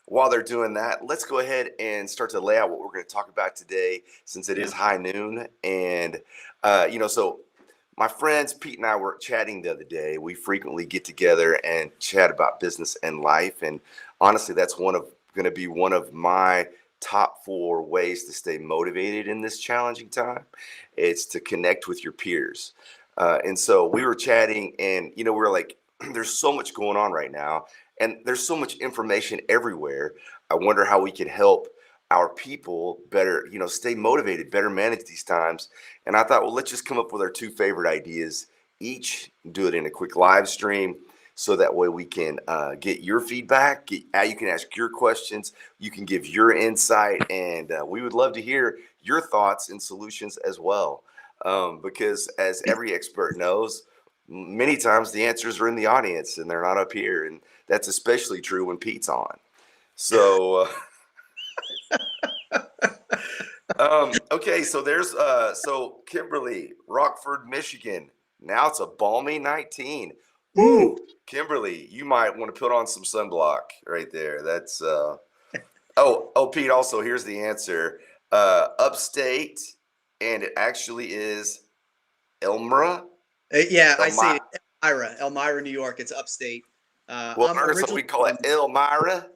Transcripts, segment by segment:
while they're doing that, let's go ahead and start to lay out what we're going to talk about today, since it is high noon. And, so my friends Pete and I were chatting the other day. We frequently get together and chat about business and life. And honestly, that's going to be one of my top 4 ways to stay motivated in this challenging time. It's to connect with your peers. And so we were chatting, and we were like, there's so much going on right now, and there's so much information everywhere. I wonder how we can help our people better, stay motivated, better manage these times. And I thought, well, let's just come up with our 2 favorite ideas each, do it in a quick live stream, so that way we can get your feedback. You can ask your questions, you can give your insight, and we would love to hear your thoughts and solutions as well. Because as every expert knows, many times the answers are in the audience and they're not up here. And that's especially true when Pete's on. So, okay, so there's so Kimberly, Rockford, Michigan. Now it's a balmy 19. Woo! Kimberly, you might want to put on some sunblock right there. That's Pete, also here's the answer. Upstate, and it actually is Elmira. I see it. Elmira, New York. It's upstate. Well, in Arkansas we call it Elmira.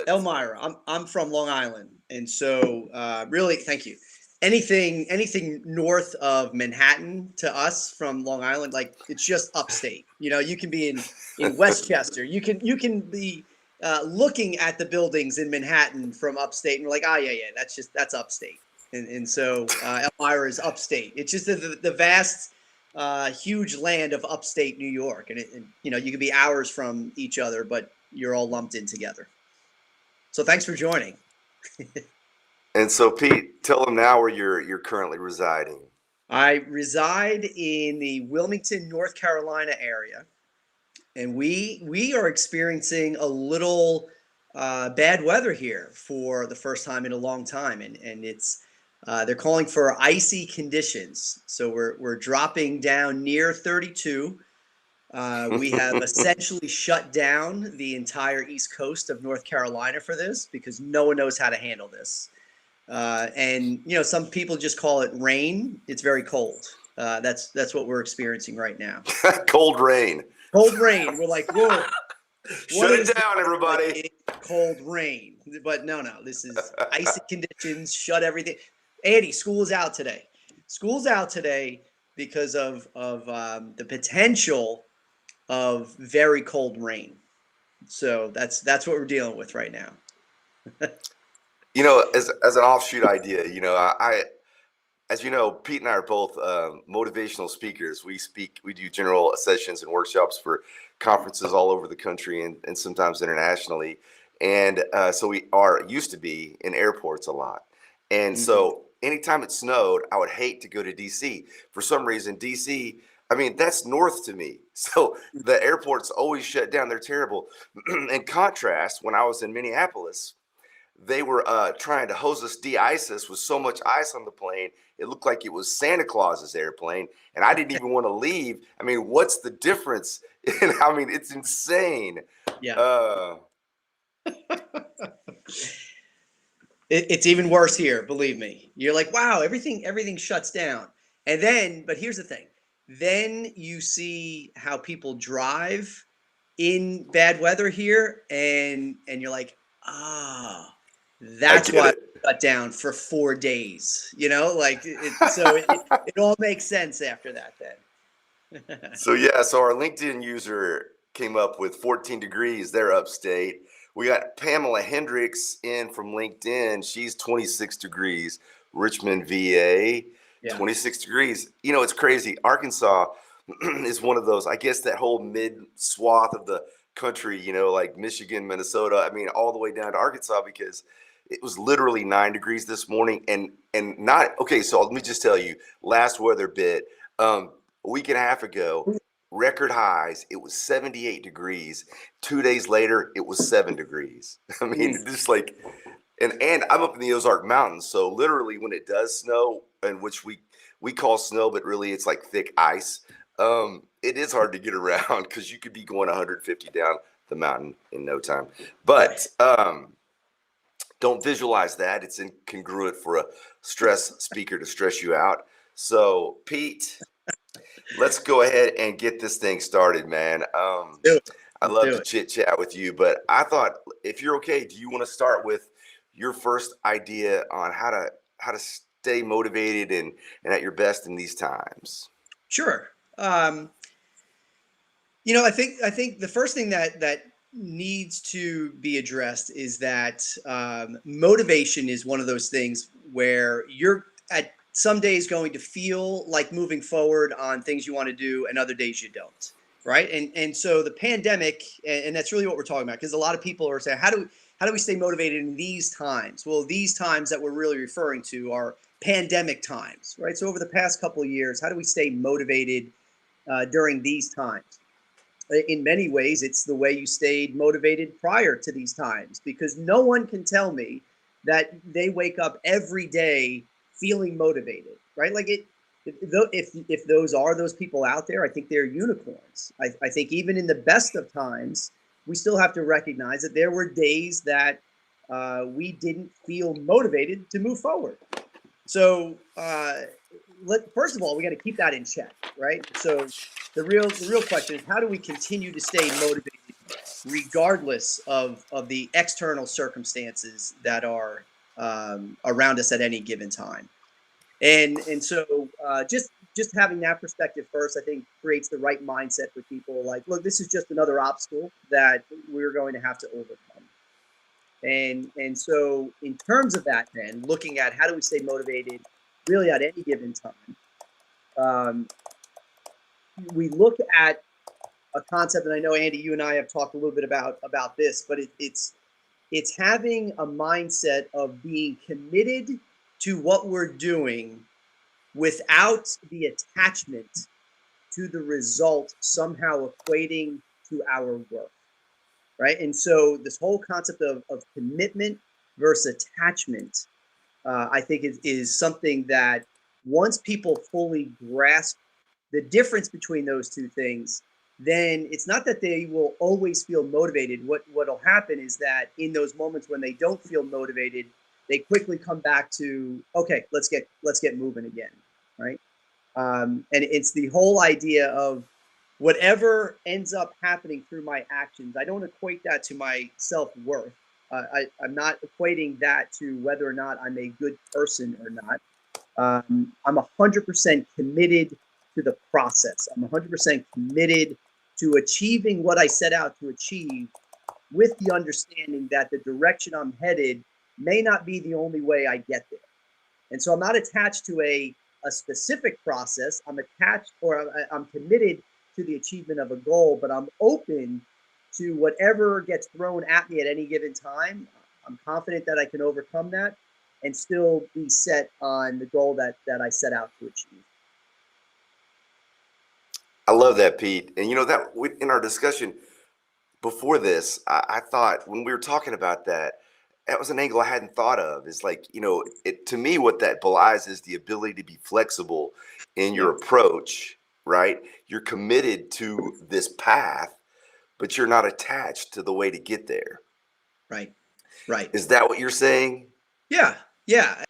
Elmira. I'm from Long Island, and so really, thank you. Anything north of Manhattan to us from Long Island, like, it's just upstate. You can be in Westchester. You can be looking at the buildings in Manhattan from upstate, and we're like, that's upstate. And so Elmira is upstate. It's just the vast, huge land of upstate New York, and you can be hours from each other, but you're all lumped in together. So thanks for joining. And so, Pete, tell them now where you're currently residing. I reside in the Wilmington, North Carolina area, and we are experiencing a little bad weather here for the first time in a long time, and it's they're calling for icy conditions. So we're dropping down near 32. We have essentially shut down the entire East Coast of North Carolina for this, because no one knows how to handle this. And some people just call it rain. It's very cold. That's what we're experiencing right now. Cold rain. Cold rain. We're like, whoa. Shut it down, everybody. Cold rain. But no, this is icy conditions. Shut everything. Andy, school is out today. School's out today because of the potential of very cold rain. So that's what we're dealing with right now. As an offshoot idea, as you know, Pete and I are both motivational speakers. We do general sessions and workshops for conferences all over the country and sometimes internationally. And so we used to be in airports a lot. And so anytime it snowed, I would hate to go to DC. For some reason, DC, that's north to me. So the airports always shut down. They're terrible. In contrast, when I was in Minneapolis, they were trying to hose us, de-ice us with so much ice on the plane. It looked like it was Santa Claus's airplane, and I didn't even want to leave. What's the difference? It's insane. Yeah. It's even worse here, believe me. You're like, wow, everything shuts down. And then, but here's the thing. Then you see how people drive in bad weather here, and you're like, that's why it shut down for 4 days. So it all makes sense after that then. So our LinkedIn user came up with 14 degrees. They're upstate. We got Pamela Hendricks in from LinkedIn. She's 26 degrees. Richmond, VA, 26 degrees. It's crazy. Arkansas is one of those, I guess, that whole mid swath of the country, like Michigan, Minnesota, all the way down to Arkansas, because it was literally 9 degrees this morning. And not, okay, so let me just tell you, last weather bit, a week and a half ago, record highs, it was 78 degrees. 2 days later, it was 7 degrees. Just like, and I'm up in the Ozark Mountains, so literally when it does snow, and which we call snow, but really it's like thick ice, it is hard to get around, because you could be going 150 down the mountain in no time. But don't visualize that. It's incongruent for a stress speaker to stress you out. So, Pete, let's go ahead and get this thing started, man. Do it. I Let's love do to it. chit chat with you, but I thought, if you're okay, do you want to start with your first idea on how to stay motivated and at your best in these times? Sure. I think the first thing that needs to be addressed is that motivation is one of those things where you're at some days going to feel like moving forward on things you want to do, and other days you don't. Right. And so the pandemic, and that's really what we're talking about, because a lot of people are saying, how do we stay motivated in these times? Well, these times that we're really referring to are pandemic times, right? So over the past couple of years, how do we stay motivated during these times? In many ways, it's the way you stayed motivated prior to these times, because no one can tell me that they wake up every day feeling motivated, right? Like if those are those people out there, I think they're unicorns. I think even in the best of times, we still have to recognize that there were days that we didn't feel motivated to move forward. So first of all, we got to keep that in check, right? So the real question is, how do we continue to stay motivated regardless of the external circumstances that are around us at any given time? And so just having that perspective first, I think, creates the right mindset for people. Like, look, this is just another obstacle that we're going to have to overcome. And so in terms of that, then looking at how do we stay motivated really at any given time, um, we look at a concept, and I know, Andy, you and I have talked a little bit about this, but it's having a mindset of being committed to what we're doing without the attachment to the result somehow equating to our worth, right? And so this whole concept of commitment versus attachment, I think is something that, once people fully grasp the difference between those two things, then it's not that they will always feel motivated. What'll happen is that in those moments when they don't feel motivated, they quickly come back to, okay, let's get moving again, right? And it's the whole idea of whatever ends up happening through my actions. I don't equate that to my self-worth. I'm not equating that to whether or not I'm a good person or not. I'm 100% committed to the process. I'm 100% committed to achieving what I set out to achieve, with the understanding that the direction I'm headed may not be the only way I get there. And so I'm not attached to a specific process. I'm attached, or I'm committed to the achievement of a goal, but I'm open to whatever gets thrown at me at any given time. I'm confident that I can overcome that and still be set on the goal that I set out to achieve. I love that, Pete. And in our discussion before this, I thought, when we were talking about that, that was an angle I hadn't thought of. Is like, to me, what that belies is the ability to be flexible in your Yeah. approach, right? You're committed to this path, but you're not attached to the way to get there. Right. Right. Is that what you're saying? Yeah. Yeah.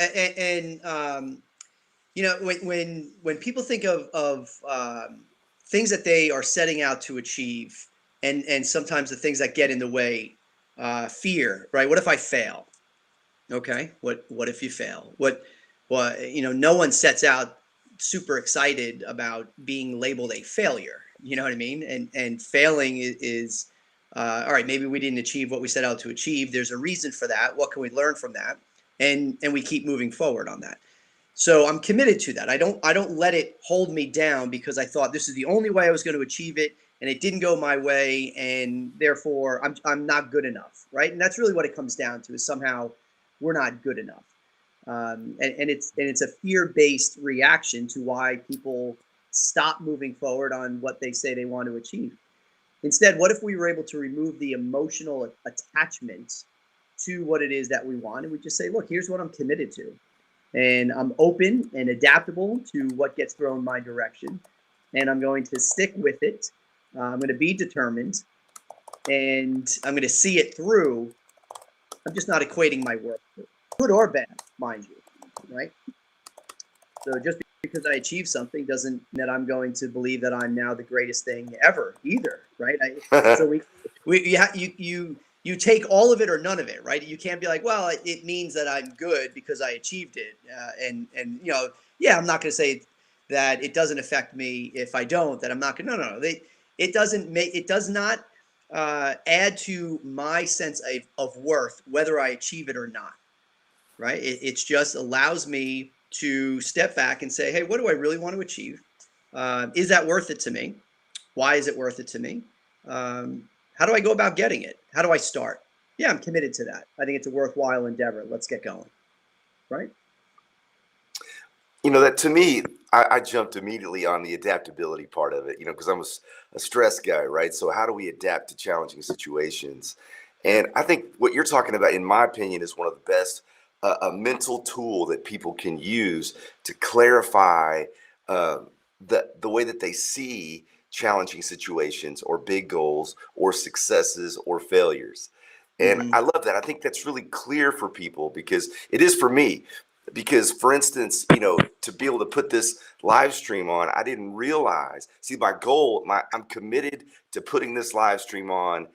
When people think of things that they are setting out to achieve, and sometimes the things that get in the way, fear, right? What if I fail? Okay, what if you fail? No one sets out super excited about being labeled a failure. You know what I mean? And failing is all right. Maybe we didn't achieve what we set out to achieve. There's a reason for that. What can we learn from that? And we keep moving forward on that. So I'm committed to that. I don't let it hold me down because I thought this is the only way I was going to achieve it, and it didn't go my way, and therefore I'm not good enough, right? And that's really what it comes down to, is somehow we're not good enough. And it's a fear-based reaction to why people stop moving forward on what they say they want to achieve. Instead, what if we were able to remove the emotional attachment to what it is that we want, and we just say, look, here's what I'm committed to, and I'm open and adaptable to what gets thrown my direction, and I'm going to stick with it. I'm going to be determined, and I'm going to see it through, I'm just not equating my worth, good or bad, mind you, right? So just because I achieve something doesn't mean that I'm going to believe that I'm now the greatest thing ever either, right? So you take all of it or none of it, right? You can't be like, well, it means that I'm good because I achieved it, and yeah, I'm not going to say that it doesn't affect me if I don't. That I'm not going. No. It doesn't make. It does not add to my sense of worth whether I achieve it or not, right? It just allows me to step back and say, hey, what do I really want to achieve? Is that worth it to me? Why is it worth it to me? How do I go about getting it? How do I start? Yeah, I'm committed to that. I think it's a worthwhile endeavor. Let's get going, right? That to me, I jumped immediately on the adaptability part of it, because I'm a stress guy, right? So how do we adapt to challenging situations? Yeah. And I think what you're talking about, in my opinion, is one of the best a mental tool that people can use to clarify uh, the way that they see challenging situations or big goals or successes or failures. And Mm-hmm. I love that. I think that's really clear for people because it is for me. Because, for instance, to be able to put this live stream on, I didn't realize. See, my goal, I'm committed to putting this live stream on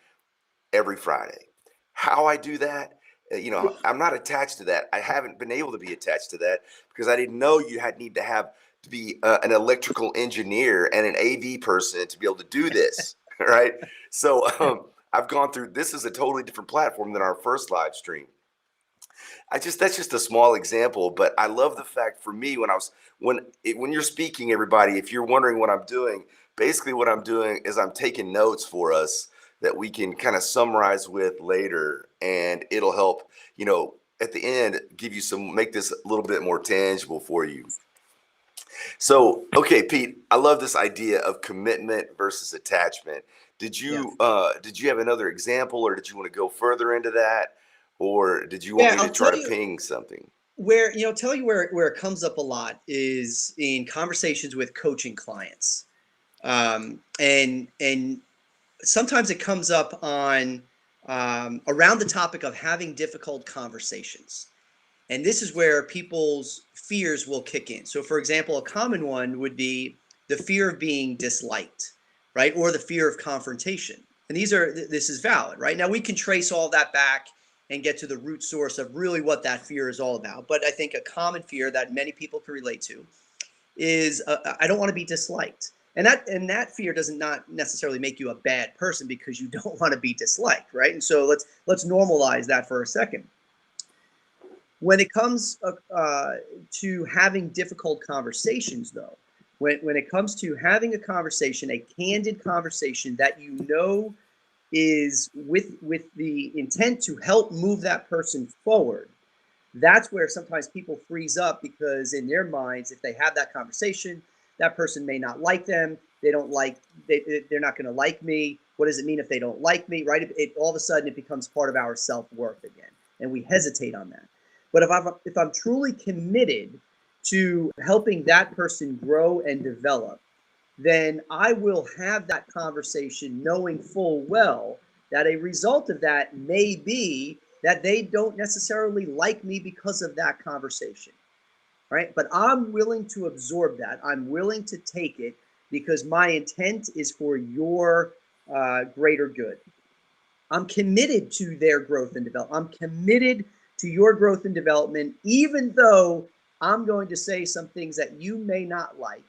every Friday. How I do that, I'm not attached to that. I haven't been able to be attached to that because I didn't know you had need to have to be an electrical engineer and an AV person to be able to do this, right? So I've gone through. This is a totally different platform than our first live stream. That's just a small example, but I love the fact for me when you're speaking, everybody, if you're wondering what I'm doing, basically what I'm doing is I'm taking notes for us that we can kind of summarize with later, and it'll help, at the end make this a little bit more tangible for you. So, okay, Pete, I love this idea of commitment versus attachment. Did Yeah. you have another example, or did you want to go further into that, or did you want Yeah, me to I'll try tell to you ping something? where it comes up a lot is in conversations with coaching clients. And sometimes it comes up on around the topic of having difficult conversations. And this is where people's fears will kick in. So, for example, a common one would be the fear of being disliked, right? Or the fear of confrontation. And this is valid, right? Now, we can trace all that back and get to the root source of really what that fear is all about. But I think a common fear that many people can relate to is I don't want to be disliked. And that fear doesn't not necessarily make you a bad person because you don't want to be disliked, right? And so let's normalize that for a second. When it comes to having difficult conversations, though, when it comes to having a conversation, a candid conversation that is with the intent to help move that person forward, that's where sometimes people freeze up because in their minds, if they have that conversation, that person may not like them. They're not going to like me. What does it mean if they don't like me, right? All of a sudden it becomes part of our self-worth again, and we hesitate on that. But if I'm truly committed to helping that person grow and develop, then I will have that conversation knowing full well that a result of that may be that they don't necessarily like me because of that conversation, right? But I'm willing to absorb that. I'm willing to take it because my intent is for your greater good. I'm committed to their growth and development. I'm committed to your growth and development, even though I'm going to say some things that you may not like,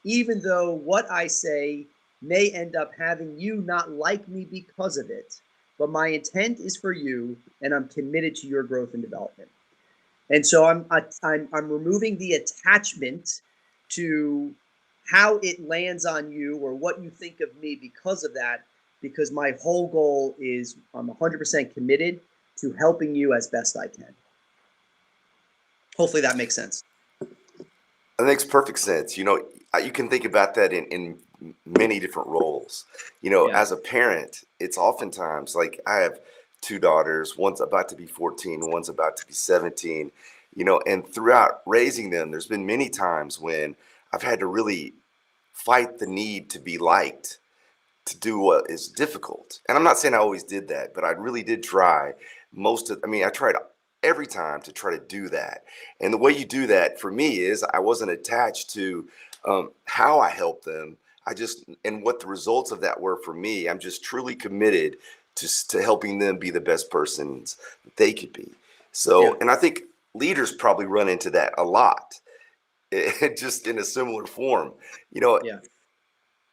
even though what I say may end up having you not like me because of it. But my intent is for you, and I'm committed to your growth and development. And so I'm removing the attachment to how it lands on you or what you think of me because of that, because my whole goal is I'm 100% committed to helping you as best I can. Hopefully that makes sense. That makes perfect sense. You can think about that in many different roles. Yeah. As a parent, it's oftentimes like I have two daughters. One's about to be 14, one's about to be 17. And throughout raising them, there's been many times when I've had to really fight the need to be liked, to do what is difficult. And I'm not saying I always did that, but I really did try. I tried every time to try to do that. And the way you do that for me is I wasn't attached to how I helped them. And what the results of that were for me. I'm just truly committed to helping them be the best persons that they could be. Yeah. So, and I think leaders probably run into that a lot, just in a similar form, you know. Yeah.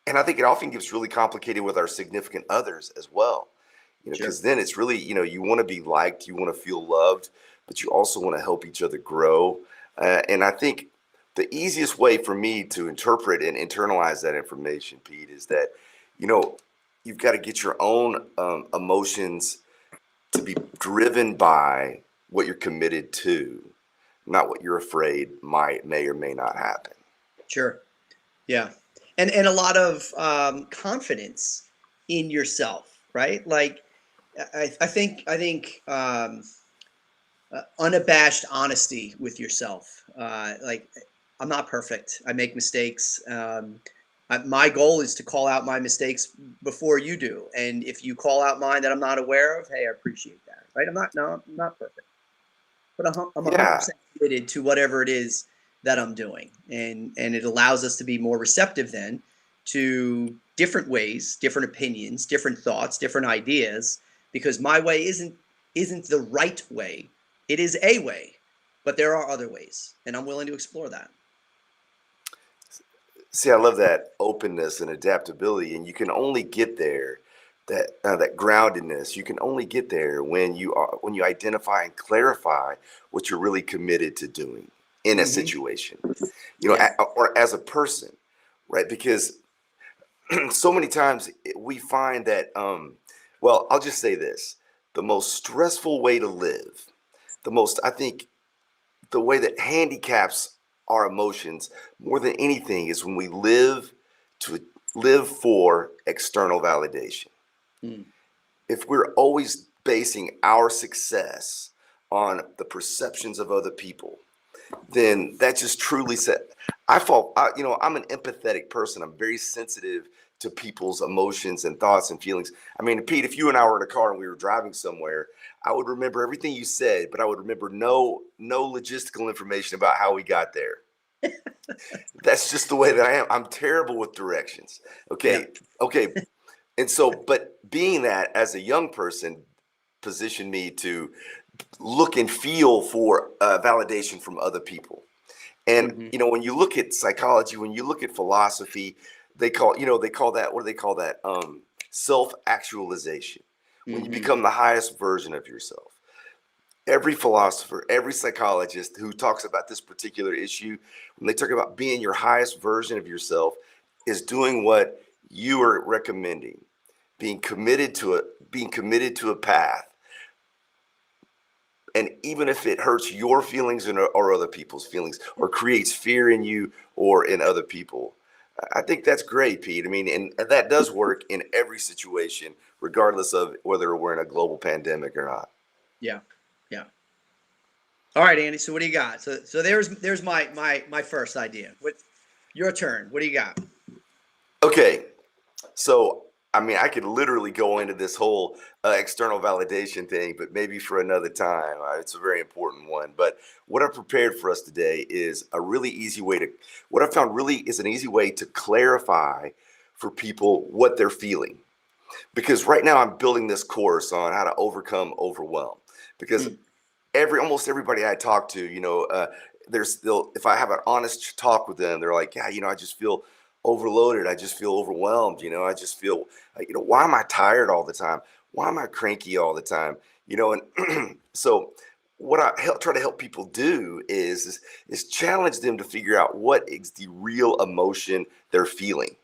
And I think it often gets really complicated with our significant others as well, Sure. because then it's really, you want to be liked, you want to feel loved, but you also want to help each other grow. And I think the easiest way for me to interpret and internalize that information, Pete, is that, you know, you've got to get your own emotions to be driven by what you're committed to, not what you're afraid may or may not happen. Sure. Yeah. And a lot of confidence in yourself, right? Like I think unabashed honesty with yourself. Like I'm not perfect. I make mistakes. My goal is to call out my mistakes before you do. And if you call out mine that I'm not aware of, hey, I appreciate that. Right? I'm not perfect, but I'm Yeah. 100% committed to whatever it is that I'm doing, and it allows us to be more receptive then to different ways, different opinions, different thoughts, different ideas, because my way isn't the right way. It is a way, but there are other ways, and I'm willing to explore that. See, I love that openness and adaptability, and you can only get there, that groundedness. You can only get there when you identify and clarify what you're really committed to doing in a Hmm. situation, Yeah. or as a person, right? Because so many times we find that, well, I'll just say this: the most stressful way to live, I think, the way that handicaps our emotions more than anything is when we to live for external validation. Mm. If we're always basing our success on the perceptions of other people, then that just truly said, I'm an empathetic person. I'm very sensitive to people's emotions and thoughts and feelings. I mean, Pete, if you and I were in a car and we were driving somewhere, I would remember everything you said, but I would remember no logistical information about how we got there. That's just the way that I am. I'm terrible with directions. Yeah. Okay. And so, but being that as a young person positioned me to look and feel for validation from other people. And Hmm. when you look at psychology, when you look at philosophy, they call that, what do they call that? Self-actualization. When you Hmm. become the highest version of yourself. Every philosopher, every psychologist who talks about this particular issue, when they talk about being your highest version of yourself, is doing what you are recommending, being committed to a path, and even if it hurts your feelings or other people's feelings, or creates fear in you or in other people. I think that's great, Pete. I mean, and that does work in every situation, regardless of whether we're in a global pandemic or not. Yeah. Yeah. All right, Andy. So what do you got? So there's my first idea. What your turn? What do you got? Okay, so I mean, I could literally go into this whole external validation thing, but maybe for another time. It's a very important one. But what I've prepared for us today is a really easy way to, what I found really is an easy way to clarify for people what they're feeling. Because right now I'm building this course on how to overcome overwhelm. Because Mm. almost everybody I talk to, if I have an honest talk with them, they're like, yeah, I just feel overloaded. I just feel overwhelmed. I just feel, why am I tired all the time? Why am I cranky all the time? And so what try to help people do is challenge them to figure out what is the real emotion they're feeling.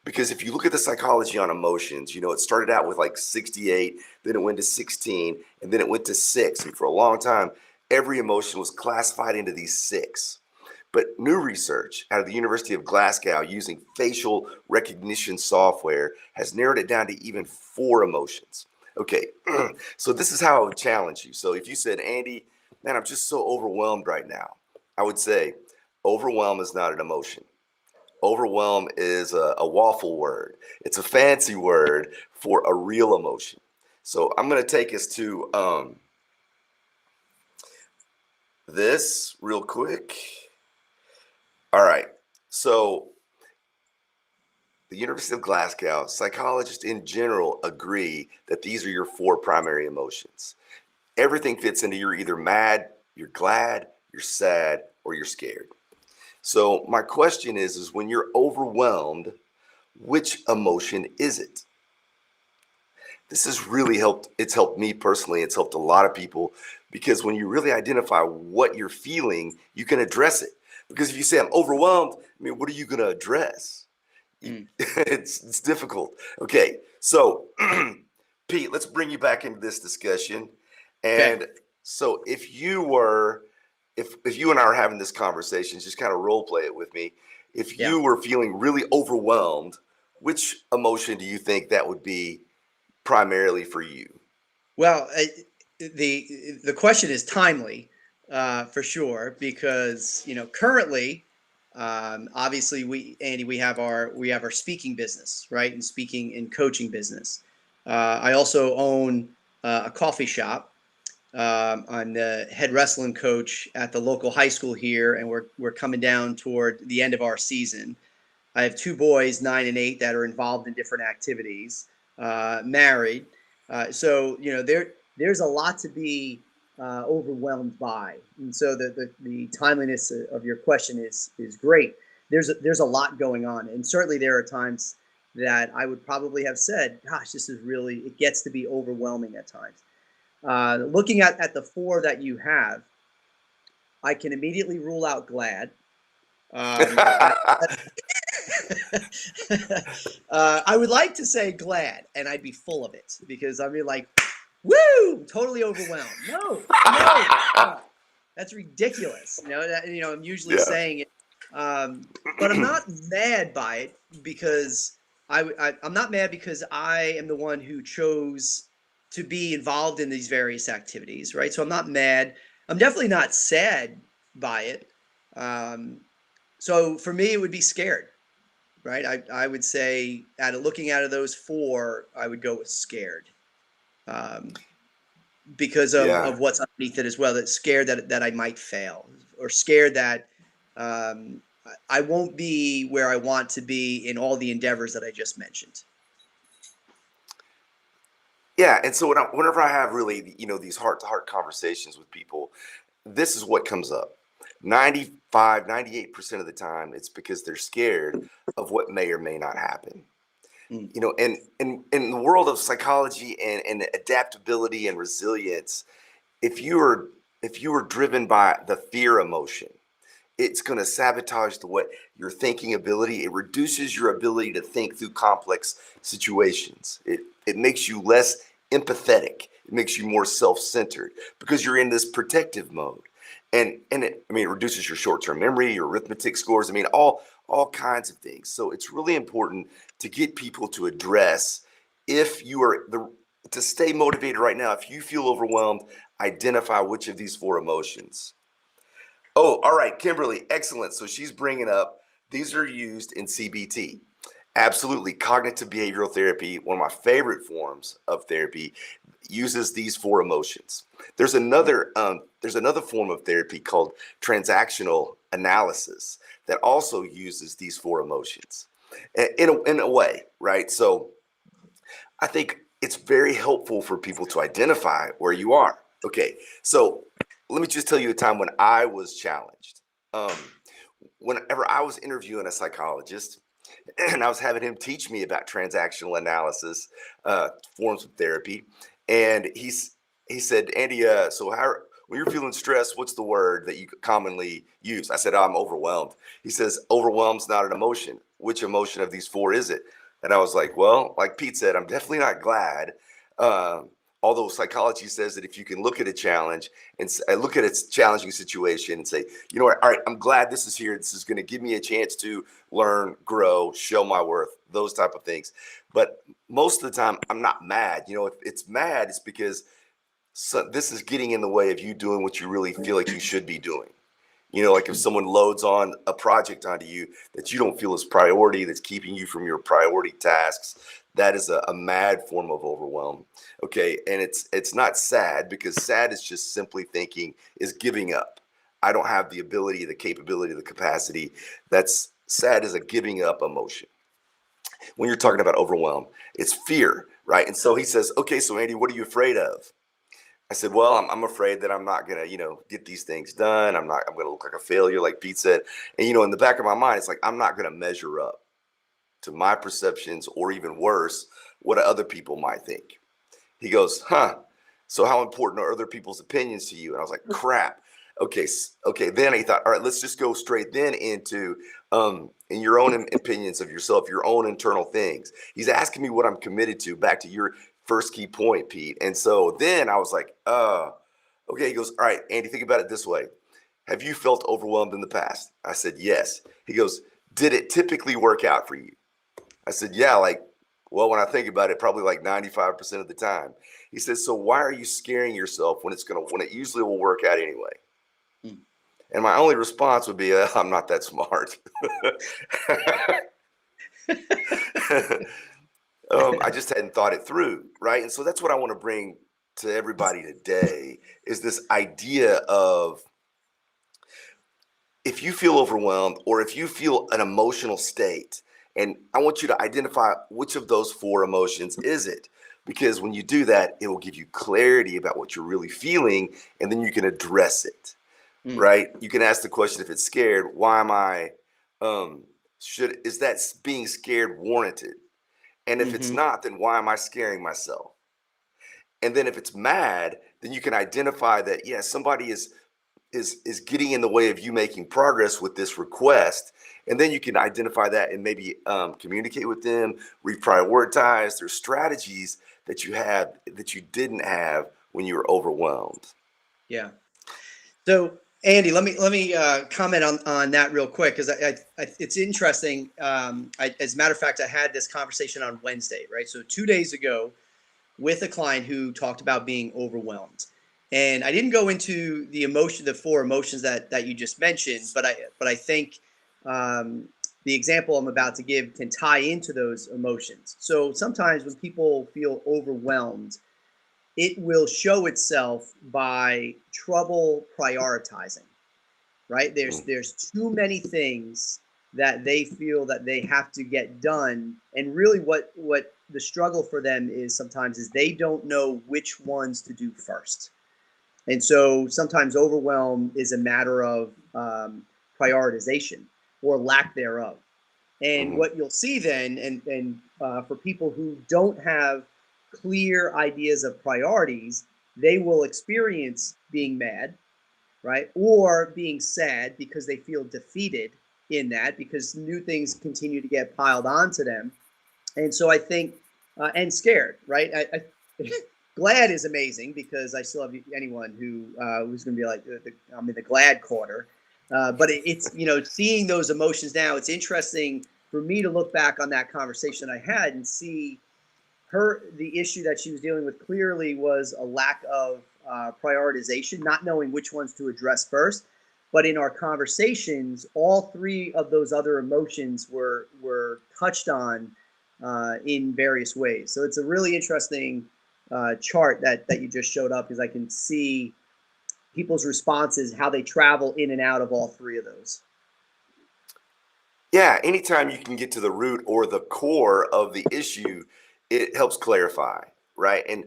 Because if you look at the psychology on emotions, it started out with like 68, then it went to 16, and then it went to 6. And for a long time, every emotion was classified into these 6. But new research out of the University of Glasgow using facial recognition software has narrowed it down to even 4 emotions. Okay, so this is how I would challenge you. So if you said, Andy, man, I'm just so overwhelmed right now, I would say, overwhelm is not an emotion. Overwhelm is a waffle word. It's a fancy word for a real emotion. So I'm going to take us to this real quick. All right. So the University of Glasgow, psychologists in general agree that these are your four primary emotions. Everything fits into you're either mad, you're glad, you're sad, or you're scared. So my question is when you're overwhelmed, which emotion is it? This has really helped. It's helped me personally. It's helped a lot of people because when you really identify what you're feeling, you can address it. Because if you say I'm overwhelmed, I mean, what are you going to address? Mm. It's difficult. Okay, so Pete, let's bring you back into this discussion. Okay. And so if you and I are having this conversation, just kind of role play it with me. If Yeah. you were feeling really overwhelmed, which emotion do you think that would be primarily for you? Well, the question is timely, for sure, because currently, obviously, we have our speaking business, right, and speaking and coaching business. I also own a coffee shop. I'm the head wrestling coach at the local high school here, and we're coming down toward the end of our season. I have two boys, 9 and 8, that are involved in different activities, married. So there's a lot to be overwhelmed by, and so the timeliness of your question is great. There's a lot going on, and certainly there are times that I would probably have said, "Gosh, this is really it gets to be overwhelming at times." Looking at the four that you have, I can immediately rule out glad. I I would like to say glad, and I'd be full of it because I'd be like, "Woo! Totally overwhelmed." No, that's ridiculous. I'm usually Yeah. saying it, but I'm not mad by it because I'm not mad because I am the one who chose to be involved in these various activities, right? So I'm not mad. I'm definitely not sad by it. Um, so for me, it would be scared, right? I would say looking out of those four, I would go with scared, um, because Yeah. of what's underneath it as well. That's scared that I might fail, or scared that um, I won't be where I want to be in all the endeavors that I just mentioned. Yeah. And so whenever I have really, these heart to heart conversations with people, this is what comes up. 95, 98% of the time, it's because they're scared of what may or may not happen. Mm. And in the world of psychology and adaptability and resilience, if you are driven by the fear emotion, it's going to sabotage the what your thinking ability. It reduces your ability to think through complex situations. It makes you less empathetic. It makes you more self-centered because you're in this protective mode. It reduces your short-term memory, your arithmetic scores. All kinds of things. So it's really important to get people to address if you are to stay motivated right now. If you feel overwhelmed, identify which of these four emotions. Oh, all right, Kimberly, excellent. So she's bringing up these are used in CBT. Absolutely. Cognitive behavioral therapy, one of my favorite forms of therapy, uses these four emotions. There's another form of therapy called transactional analysis that also uses these four emotions in a way, right? So I think it's very helpful for people to identify where you are. Okay, so let me just tell you a time when I was challenged. Um, Whenever I was interviewing a psychologist and I was having him teach me about transactional analysis, forms of therapy, and he said, Andy, so when you're feeling stressed, what's the word that you commonly use? I said, I'm overwhelmed. He says, overwhelmed's not an emotion. Which emotion of these four is it? And I was like, well, like Pete said, I'm definitely not glad. Uh, Although psychology says that if you can look at a challenge and look at its challenging situation and say, you know what, all right, I'm glad this is here. This is going to give me a chance to learn, grow, show my worth, those type of things. But most of the time, I'm not mad. If it's mad, it's because this is getting in the way of you doing what you really feel like you should be doing. Like if someone loads on a project onto you that you don't feel is priority, that's keeping you from your priority tasks, that is a mad form of overwhelm. Okay, and it's not sad because sad is just simply thinking is giving up. I don't have the ability, the capability, the capacity. That's sad is a giving up emotion. When you're talking about overwhelm, it's fear, right? And so he says, okay, so Andy, what are you afraid of? I said, well, I'm afraid that I'm not going to, get these things done. I'm going to look like a failure, like Pete said. And, in the back of my mind, it's like, I'm not going to measure up to my perceptions, or even worse, what other people might think. He goes, huh, so how important are other people's opinions to you? And I was like, crap. Okay. Okay. Then he thought, all right, let's just go straight then into, in your own opinions of yourself, your own internal things. He's asking me what I'm committed to, back to your first key point, Pete. And so then I was like, okay. He goes, all right, Andy, think about it this way. Have you felt overwhelmed in the past? I said, yes. He goes, did it typically work out for you? I said, yeah, well, when I think about it, probably like 95% of the time. He says, so why are you scaring yourself when it usually will work out anyway? Hmm. And my only response would be, I'm not that smart. I just hadn't thought it through, right? And so that's what I want to bring to everybody today, is this idea of, if you feel overwhelmed, or if you feel an emotional state, and I want you to identify which of those four emotions is it. Because when you do that, it will give you clarity about what you're really feeling, and then you can address it, Hmm. right? You can ask the question, if it's scared, why am I, is that being scared warranted? And if it's Mm-hmm. not, then why am I scaring myself? And then if it's mad, then you can identify that, yeah, somebody is getting in the way of you making progress with this request. And then you can identify that and maybe communicate with them, reprioritize. There's strategies that you have that you didn't have when you were overwhelmed. Yeah. So, Andy, let me comment on that real quick, because it's interesting. As a matter of fact, I had this conversation on Wednesday, right? So 2 days ago, with a client who talked about being overwhelmed, and I didn't go into the four emotions that you just mentioned, but I think um, the example I'm about to give can tie into those emotions. So sometimes when people feel overwhelmed, it will show itself by trouble prioritizing, right? Mm, There's too many things that they feel that they have to get done, and really what the struggle for them is sometimes is they don't know which ones to do first. And so sometimes overwhelm is a matter of prioritization or lack thereof. And mhm, what you'll see then, for people who don't have clear ideas of priorities, they will experience being mad, right? Or being sad because they feel defeated in that, because new things continue to get piled onto them. And so I think, and scared, right? Glad is amazing, because I still have anyone who's going to be like, I'm in the glad quarter. But it's, seeing those emotions now, it's interesting for me to look back on that conversation I had and see the issue that she was dealing with clearly was a lack of prioritization, not knowing which ones to address first. But in our conversations, all three of those other emotions were touched on in various ways. So it's a really interesting chart that you just showed up, because I can see people's responses, how they travel in and out of all three of those. Yeah, anytime you can get to the root or the core of the issue, it helps clarify, right? And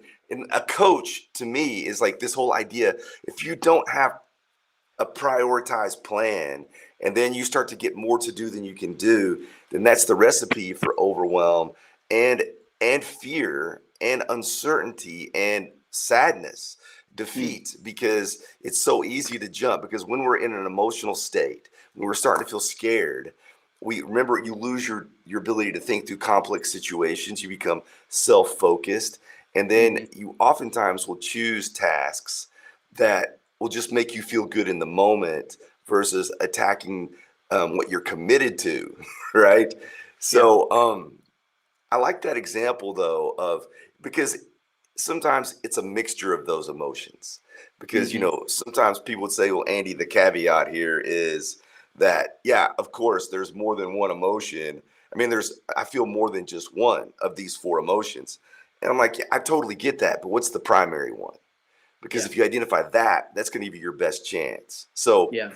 a coach, to me, is like this whole idea: if you don't have a prioritized plan, and then you start to get more to do than you can do, then that's the recipe for overwhelm, and fear and uncertainty and sadness, Hmm. defeat, because it's so easy to jump. Because when we're in an emotional state, when we're starting to feel scared, we remember, you lose your ability to think through complex situations. You become self-focused, and then Hmm. you oftentimes will choose tasks that will just make you feel good in the moment, versus attacking what you're committed to, right? Yeah. So I like that example, though, of, because sometimes it's a mixture of those emotions. Because Hmm. sometimes people would say, well, Andy, the caveat here is that, yeah, of course, there's more than one emotion. I mean, I feel more than just one of these four emotions. And I'm like, yeah, I totally get that, but what's the primary one? because Yeah. if you identify that, that's going to give you your best chance. So, Yeah.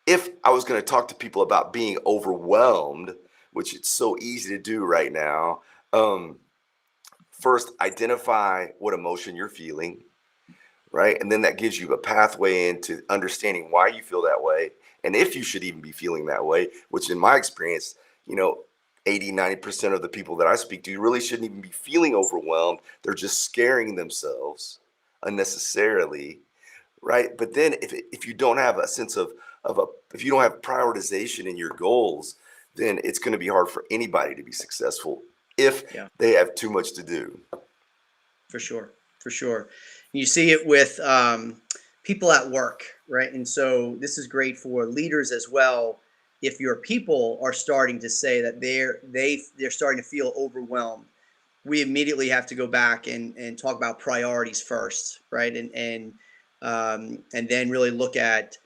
if I was going to talk to people about being overwhelmed, which it's so easy to do right now, first identify what emotion you're feeling, right? And then that gives you a pathway into understanding why you feel that way and if you should even be feeling that way, which in my experience, 80-90% of the people that I speak to really shouldn't even be feeling overwhelmed. They're just scaring themselves unnecessarily, right? But then if you don't have a sense if you don't have prioritization in your goals, then it's going to be hard for anybody to be successful if Yeah. they have too much to do. For sure, for sure. You see it with people at work, right? And so this is great for leaders as well. If your people are starting to say that they're starting to feel overwhelmed, we immediately have to go back and talk about priorities first, right? And then really look at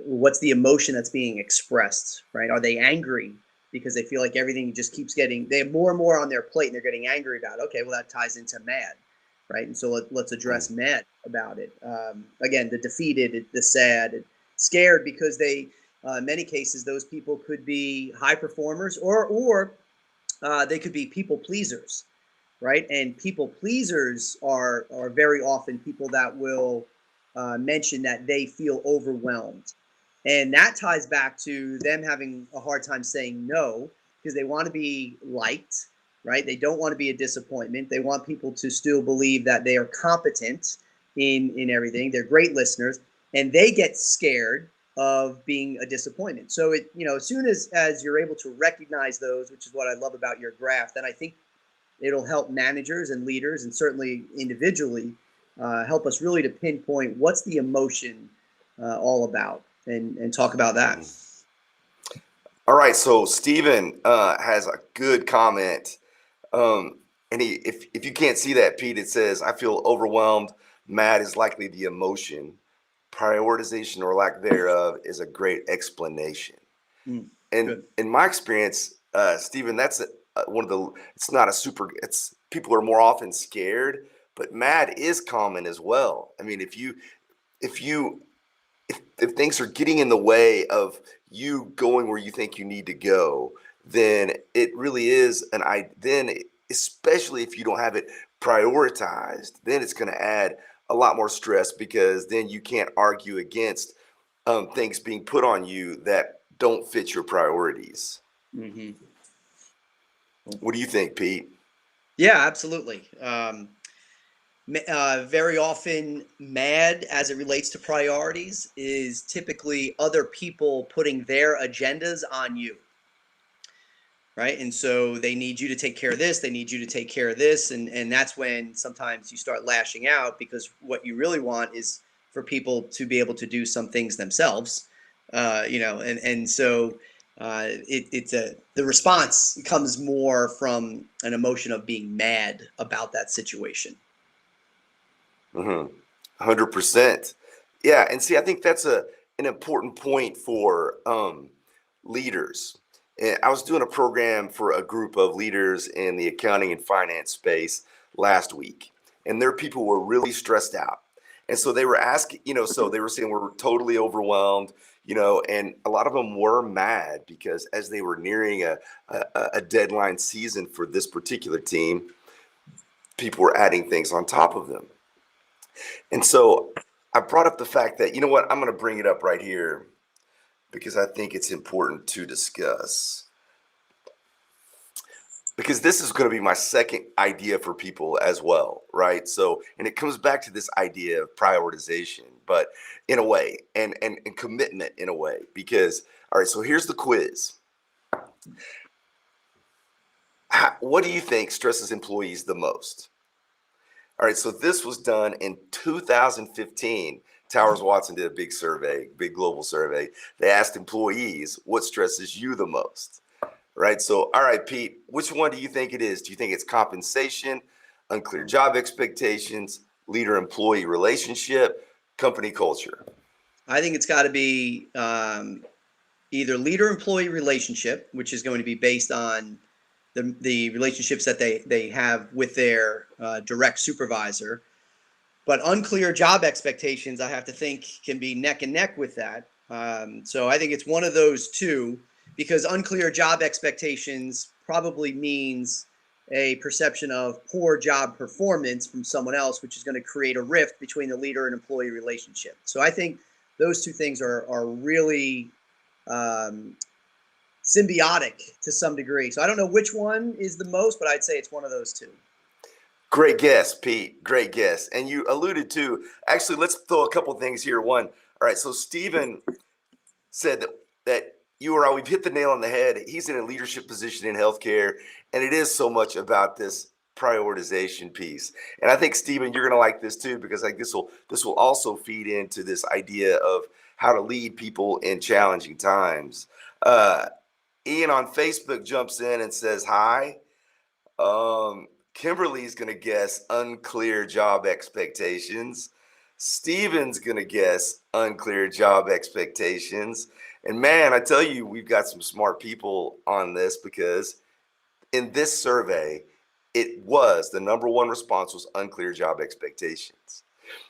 what's the emotion that's being expressed, right? Are they angry because they feel like everything just keeps they have more and more on their plate and they're getting angry about it? Okay, well, that ties into mad, right? And so let's address mad about it. Again, the defeated, the sad, scared, because in many cases, those people could be high performers or they could be people pleasers, right? And people pleasers are very often people that will mention that they feel overwhelmed, and that ties back to them having a hard time saying no because they want to be liked, right? They don't want to be a disappointment. They want people to still believe that they are competent in everything. They're great listeners, and they get scared of being a disappointment. So as soon as you're able to recognize those, which is what I love about your graph, then I think it'll help managers and leaders, and certainly individually, help us really to pinpoint what's the emotion all about, and talk about that. All right, so Stephen has a good comment. And if you can't see that, Pete, it says, I feel overwhelmed. Mad is likely the emotion. Prioritization or lack thereof is a great explanation. And Good. in my experience, Stephen, that's one of the, it's not a super, it's people are more often scared, but mad is common as well. I mean, if you, if things are getting in the way of you going where you think you need to go, then it really is then especially if you don't have it prioritized, then it's going to add a lot more stress because then you can't argue against things being put on you that don't fit your priorities. Mm-hmm. What do you think, Pete? Yeah, absolutely. Very often, mad as it relates to priorities is typically other people putting their agendas on you, right? And so they need you to take care of this, they need you to take care of this, and that's when sometimes you start lashing out, because what you really want is for people to be able to do some things themselves, and so the response comes more from an emotion of being mad about that situation. 100%. Yeah, and see, I think that's an important point for leaders. And I was doing a program for a group of leaders in the accounting and finance space last week, and their people were really stressed out. And so they were asking, so they were saying we're totally overwhelmed, and a lot of them were mad because as they were nearing a deadline season for this particular team, people were adding things on top of them. And so I brought up the fact that, you know what, I'm going to bring it up right here because I think it's important to discuss. Because this is going to be my second idea for people as well, right? So, and it comes back to this idea of prioritization, but in a way, and commitment in a way. Because, all right, so here's the quiz. What do you think stresses employees the most? All right, so this was done in 2015. Towers Watson did a big survey, big global survey. They asked employees, what stresses you the most? Right, so, all right, Pete, which one do you think it is? Do you think it's compensation, unclear job expectations, leader-employee relationship, company culture? I think it's got to be either leader-employee relationship, which is going to be based on the relationships that they have with their direct supervisor, But unclear job expectations, I have to think, can be neck and neck with that. So I think it's one of those two, because unclear job expectations probably means a perception of poor job performance from someone else, which is going to create a rift between the leader and employee relationship. So I think those two things are really symbiotic to some degree. So I don't know which one is the most, but I'd say it's one of those two. Great guess, Pete. Great guess. And you alluded to, actually, let's throw a couple things here. One, all right, so Stephen said that we've hit the nail on the head. He's in a leadership position in healthcare, and it is so much about this prioritization piece. And I think, Stephen, you're going to like this too, because like this will also feed into this idea of how to lead people in challenging times. Ian on Facebook jumps in and says hi. Kimberly's going to guess unclear job expectations. Steven's going to guess unclear job expectations. And man, I tell you, we've got some smart people on this, because in this survey, it was the number one response was unclear job expectations.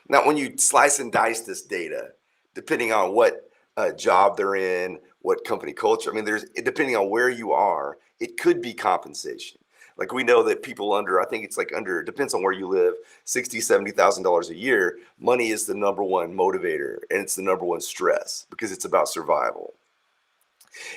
Now, when you slice and dice this data, depending on what job they're in, what company culture, I mean, depending on where you are, it could be compensation. Like we know that people under, I think it's like under, it depends on where you live, $60,000, $70,000 a year, money is the number one motivator, and it's the number one stress, because it's about survival.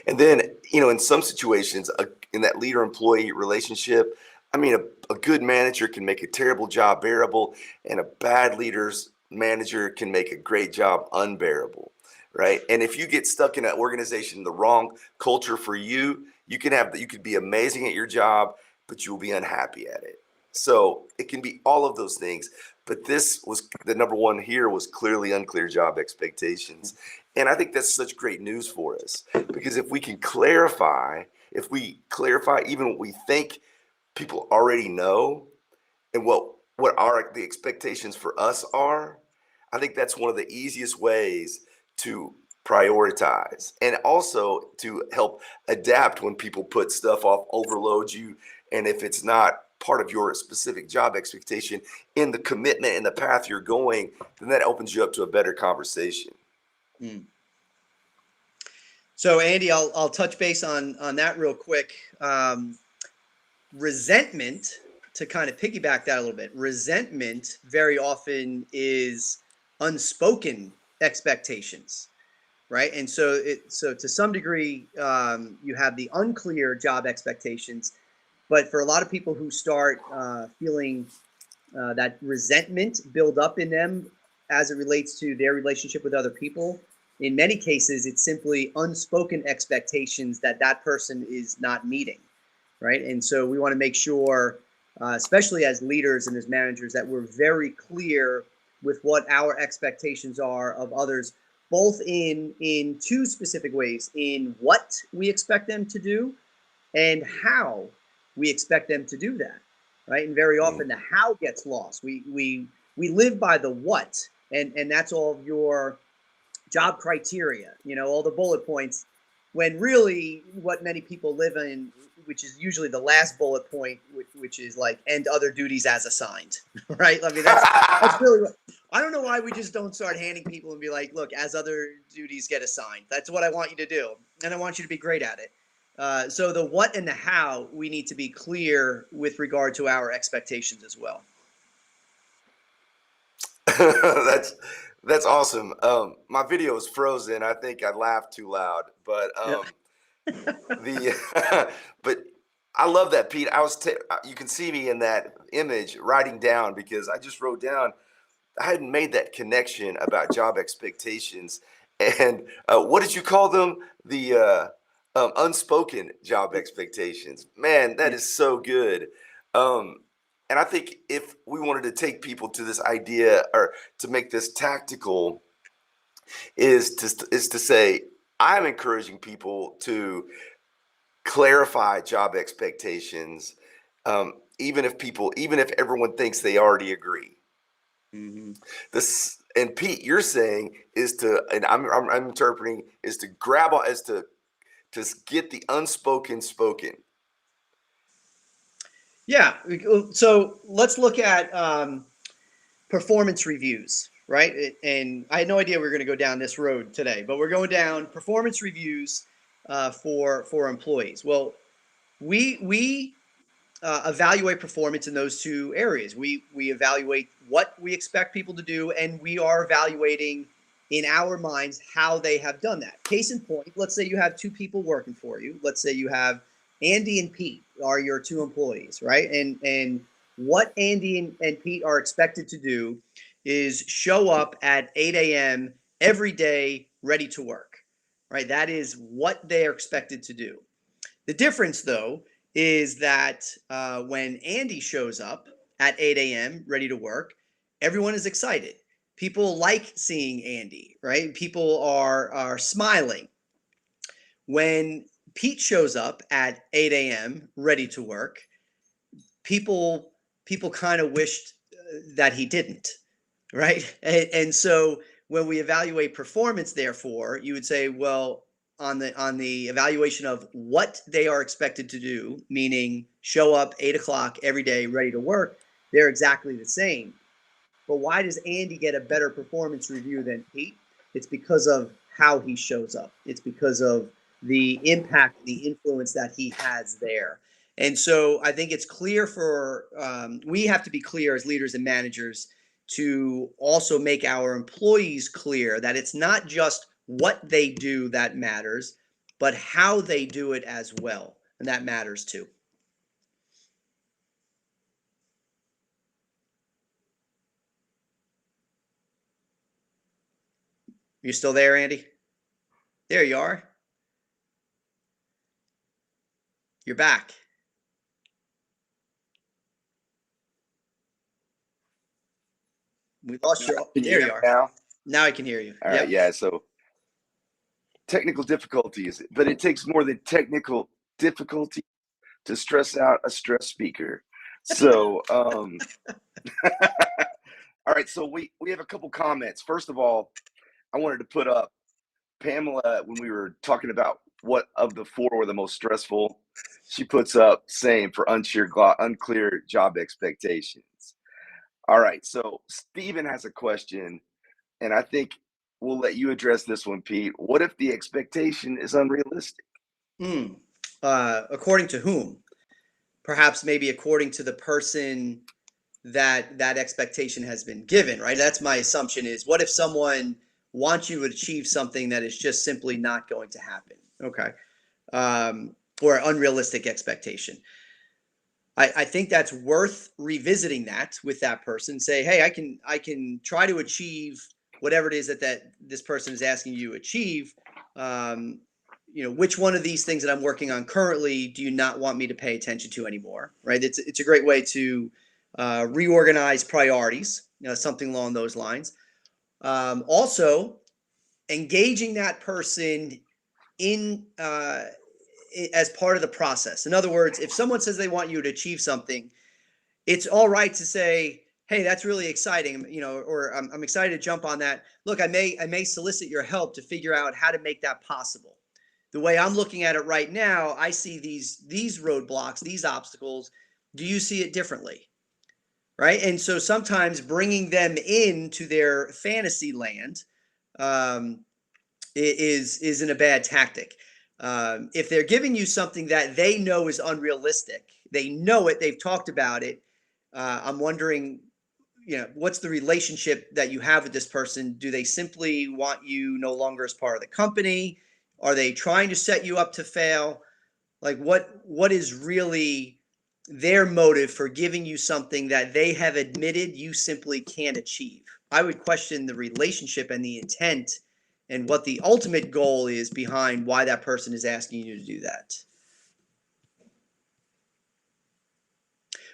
And then, in some situations, in that leader-employee relationship, I mean, a good manager can make a terrible job bearable, and a bad leader's manager can make a great job unbearable, right? And if you get stuck in an organization, the wrong culture for you, you could be amazing at your job, but you'll be unhappy at it. So it can be all of those things. But this was the number one here was clearly unclear job expectations. And I think that's such great news for us, because if we clarify even what we think people already know, and what the expectations for us are, I think that's one of the easiest ways to prioritize, and also to help adapt when people put stuff off, overload you, and if it's not part of your specific job expectation in the commitment and the path you're going, then that opens you up to a better conversation. So Andy, I'll touch base on that real quick. Resentment, to kind of piggyback that a little bit, resentment very often is unspoken expectations, right? And so to some degree, you have the unclear job expectations, but for a lot of people who start feeling that resentment build up in them as it relates to their relationship with other people, in many cases, it's simply unspoken expectations that person is not meeting, right? And so we want to make sure, especially as leaders and as managers, that we're very clear with what our expectations are of others, both in two specific ways: in what we expect them to do and how we expect them to do that, right? And very often the how gets lost. We live by the what, and that's all of your job criteria, all the bullet points, when really what many people live in, which is usually the last bullet point, which is like, and other duties as assigned, right? I mean, that's really what, I don't know why we just don't start handing people and be like, look, as other duties get assigned, that's what I want you to do, and I want you to be great at it. So the what and the how, we need to be clear with regard to our expectations as well. That's awesome. My video is frozen. I think I laughed too loud, but but I love that, Pete. You can see me in that image writing down, because I just wrote down, I hadn't made that connection about job expectations. And what did you call them? The unspoken job expectations. Man, that is so good. And I think if we wanted to take people to this idea, or to make this tactical, is to say, I'm encouraging people to clarify job expectations, even if everyone thinks they already agree. This, and Pete, you're saying is to, and I'm interpreting, is to to get the unspoken spoken. Yeah. So let's look at performance reviews, right? And I had no idea we were going to go down this road today, but we're going down performance reviews for employees. Well, we evaluate performance in those two areas. We evaluate what we expect people to do, and we are evaluating in our minds how they have done that. Case in point, let's say you have two people working for you. Let's say you have Andy and Pete are your two employees, right? And what Andy and Pete are expected to do is show up at 8 a.m. every day, ready to work, right? That is what they are expected to do. The difference, though, is that when Andy shows up at 8 a.m. ready to work, everyone is excited. People like seeing Andy, right? People are smiling. When Pete shows up at 8 a.m. ready to work, people kind of wished that he didn't, right? And so when we evaluate performance, therefore, you would say, well, on the evaluation of what they are expected to do, meaning show up 8 o'clock every day ready to work, they're exactly the same. But why does Andy get a better performance review than Pete? It's because of how he shows up. It's because of the impact, the influence that he has there. And so I think it's clear for we have to be clear as leaders and managers to also make our employees clear that it's not just what they do that matters, but how they do it as well. And that matters too. You still there, Andy? There you are. You're back. We lost you. Can you There hear you me are. now? Now I can hear you. All right, Yep. yeah. So technical difficulties, but it takes more than technical difficulty to stress out a stress speaker. So, all right. So we have a couple comments. First of all, I wanted to put up Pamela when we were talking about what of the four were the most stressful. She puts up same for unclear job expectations. All right. So Stephen has a question, and I think we'll let you address this one, Pete. What if the expectation is unrealistic? According to whom? Perhaps maybe according to the person that expectation has been given, right? That's my assumption is what if someone wants you to achieve something that is just simply not going to happen? Okay. Or unrealistic expectation. I think that's worth revisiting that with that person. Say, hey, I can try to achieve whatever it is that this person is asking you to achieve. Which one of these things that I'm working on currently do you not want me to pay attention to anymore? Right? It's a great way to reorganize priorities. Something along those lines. Also, engaging that person in as part of the process. In other words, if someone says they want you to achieve something, it's all right to say, "Hey, that's really exciting," or I'm excited to jump on that. Look, I may solicit your help to figure out how to make that possible. The way I'm looking at it right now, I see these roadblocks, these obstacles. Do you see it differently? Right? And so sometimes bringing them into their fantasy land isn't a bad tactic. If they're giving you something that they know is unrealistic, they know it, they've talked about it. I'm wondering, what's the relationship that you have with this person? Do they simply want you no longer as part of the company? Are they trying to set you up to fail? Like what is really their motive for giving you something that they have admitted you simply can't achieve? I would question the relationship and the intent and what the ultimate goal is behind why that person is asking you to do that.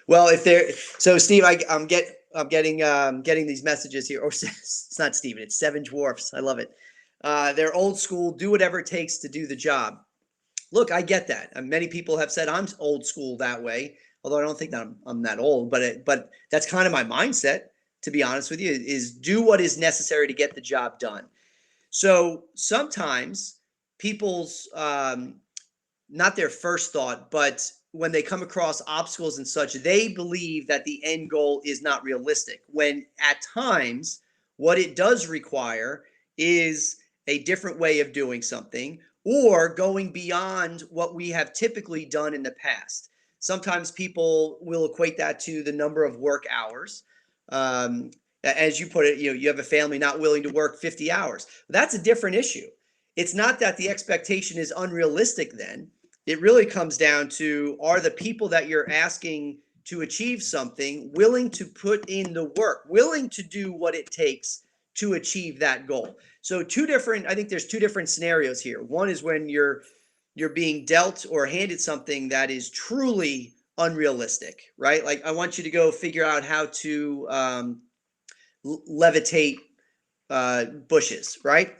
Well, if they're so, Steve, I'm getting these messages here. Or it's not Steven, it's Seven Dwarfs. I love it. They're old school. Do whatever it takes to do the job. Look, I get that. And many people have said I'm old school that way. Although I don't think that I'm that old, but that's kind of my mindset. To be honest with you, is do what is necessary to get the job done. So sometimes people's not their first thought, but when they come across obstacles and such, they believe that the end goal is not realistic. When at times, what it does require is a different way of doing something or going beyond what we have typically done in the past. Sometimes people will equate that to the number of work hours. Um, as you put it, you have a family not willing to work 50 hours. That's a different issue. It's not that the expectation is unrealistic then. It really comes down to, are the people that you're asking to achieve something willing to put in the work, willing to do what it takes to achieve that goal? So I think there's two different scenarios here. One is when you're being dealt or handed something that is truly unrealistic, right? Like, I want you to go figure out how to levitate bushes, right?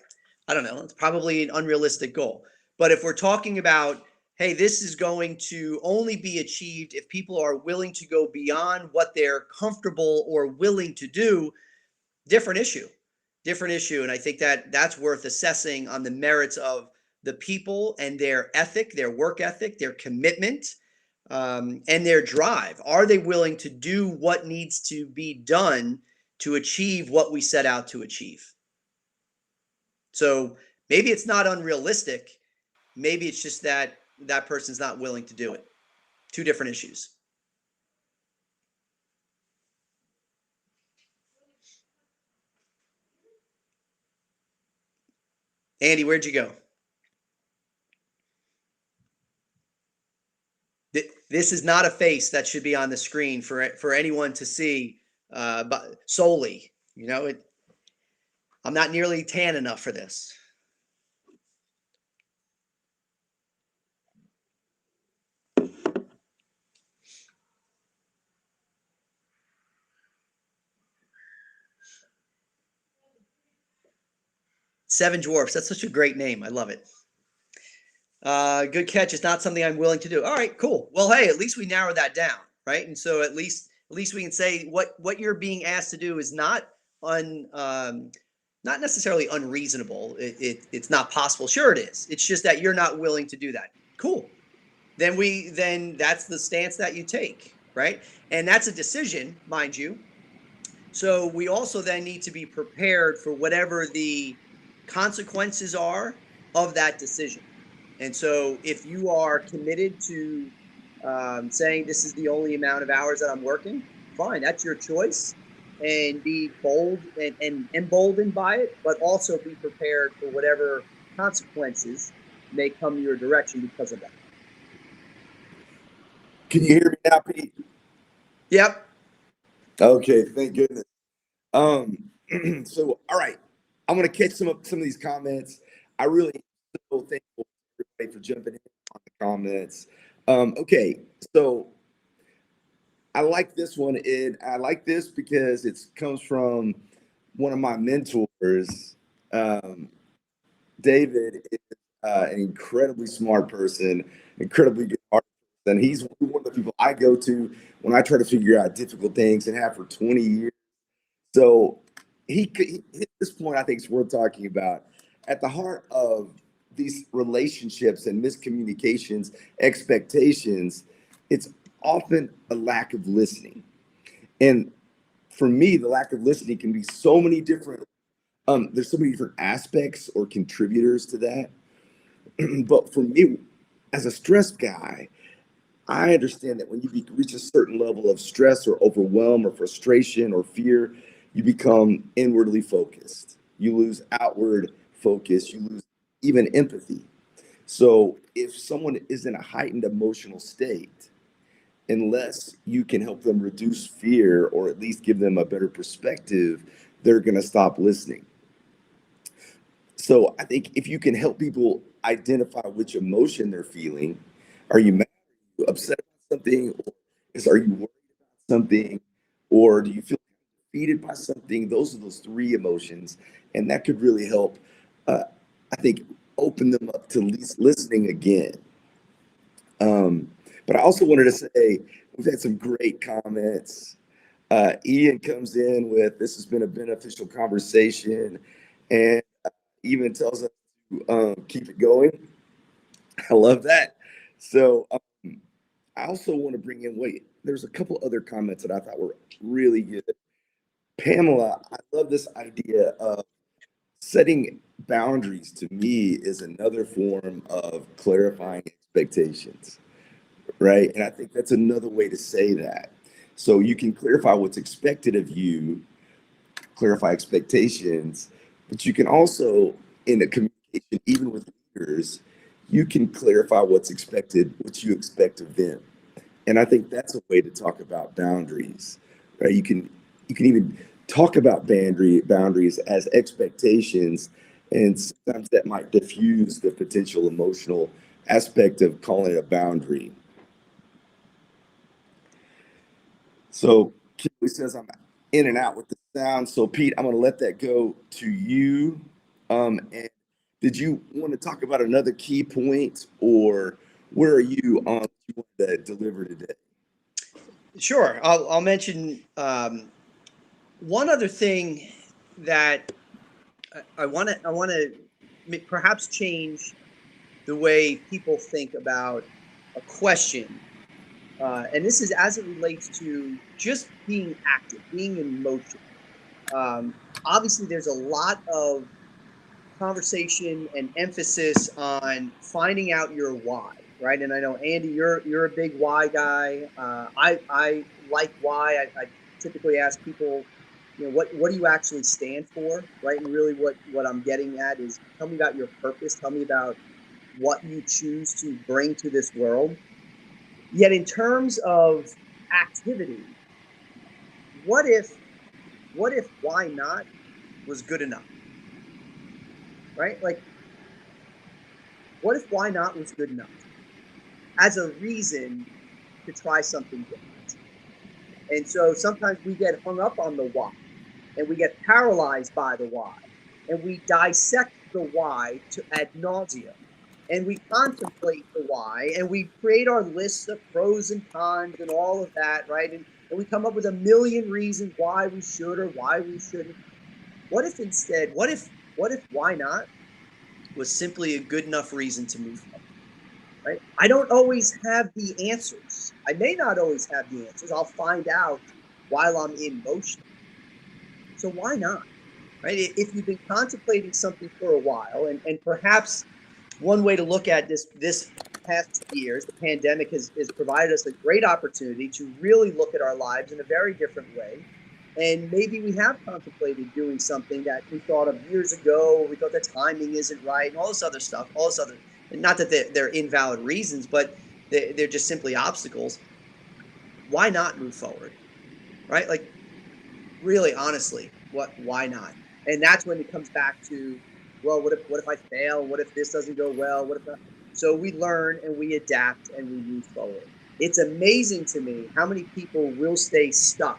I don't know. It's probably an unrealistic goal. But if we're talking about, hey, this is going to only be achieved if people are willing to go beyond what they're comfortable or willing to do, different issue. Different issue. And I think that that's worth assessing on the merits of the people and their ethic, their work ethic, their commitment, and their drive. Are they willing to do what needs to be done to achieve what we set out to achieve? So maybe it's not unrealistic. Maybe it's just that that person's not willing to do it. Two different issues. Andy, where'd you go? This is not a face that should be on the screen for anyone to see, but solely. I'm not nearly tan enough for this. Seven Dwarfs. That's such a great name. I love it. Good catch. It's not something I'm willing to do. All right, cool. Well, hey, at least we narrowed that down, right? And so at least we can say what you're being asked to do is not not necessarily unreasonable. It's not possible. Sure, it is. It's just that you're not willing to do that. Cool. Then that's the stance that you take, right? And that's a decision, mind you. So we also then need to be prepared for whatever the consequences are of that decision. And so if you are committed to saying this is the only amount of hours that I'm working, fine, that's your choice. And be bold and emboldened by it, but also be prepared for whatever consequences may come your direction because of that. Can you hear me now, Pete? Yep. Okay, thank goodness. So all right, I'm gonna catch some of these comments. I really am so thankful for everybody for jumping in on the comments. Okay, so I like this one, Ed. I like this because it comes from one of my mentors. David is an incredibly smart person, incredibly good artist, and he's one of the people I go to when I try to figure out difficult things and have for 20 years. So he hit this point I think is worth talking about. At the heart of these relationships and miscommunications, expectations, it's often a lack of listening. And for me, the lack of listening can be so many different, there's so many different aspects or contributors to that. But for me, as a stressed guy, I understand that when you reach a certain level of stress or overwhelm or frustration or fear, you become inwardly focused. You lose outward focus. You lose even empathy. So if someone is in a heightened emotional state, unless you can help them reduce fear or at least give them a better perspective, they're going to stop listening. So I think if you can help people identify which emotion they're feeling, are you mad? Are you upset about something? Or are you worried about something? Or do you feel defeated by something? Those are those three emotions. And that could really help, I think, open them up to listening again. But I also wanted to say we've had some great comments. Ian comes in with, this has been a beneficial conversation, and even tells us to keep it going. I love that. So I also want to bring in, wait, there's a couple other comments that I thought were really good. Pamela, I love this idea of setting boundaries. To me is another form of clarifying expectations, right? And I think that's another way to say that. So you can clarify what's expected of you, clarify expectations, but you can also, in a communication, even with leaders, you can clarify what's expected, what you expect of them. And I think that's a way to talk about boundaries, right? You can even talk about boundaries as expectations, and sometimes that might diffuse the potential emotional aspect of calling it a boundary. So Kimberly says I'm in and out with the sound. So Pete, I'm going to let that go to you. And did you want to talk about another key point, or where are you on what you want to deliver today? Sure. I'll mention one other thing that I want to perhaps change the way people think about a question. And this is as it relates to just being active, being in motion. Obviously, there's a lot of conversation and emphasis on finding out your why, right? And I know Andy, you're a big why guy. I like why. I typically ask people, what do you actually stand for, right? And really, what I'm getting at is, tell me about your purpose. Tell me about what you choose to bring to this world. Yet, in terms of activity, what if why not was good enough, right? Like, what if why not was good enough as a reason to try something different? And so sometimes we get hung up on the why, and we get paralyzed by the why, and we dissect the why to ad nauseum, and we contemplate the why, and we create our lists of pros and cons and all of that, right? And we come up with a million reasons why we should or why we shouldn't. What if instead, what if why not was simply a good enough reason to move forward? Right? I don't always have the answers. I may not always have the answers. I'll find out while I'm in motion. So why not? Right? If you've been contemplating something for a while, and perhaps one way to look at this past 2 years, the pandemic has provided us a great opportunity to really look at our lives in a very different way. And maybe we have contemplated doing something that we thought of years ago. We thought the timing isn't right, and all this other stuff, all this other, and not that they're invalid reasons, but they're just simply obstacles. Why not move forward, right? Like, really, honestly, why not? And that's when it comes back to, well, what if I fail? What if this doesn't go well? What if not? So we learn and we adapt and we move forward. It's amazing to me how many people will stay stuck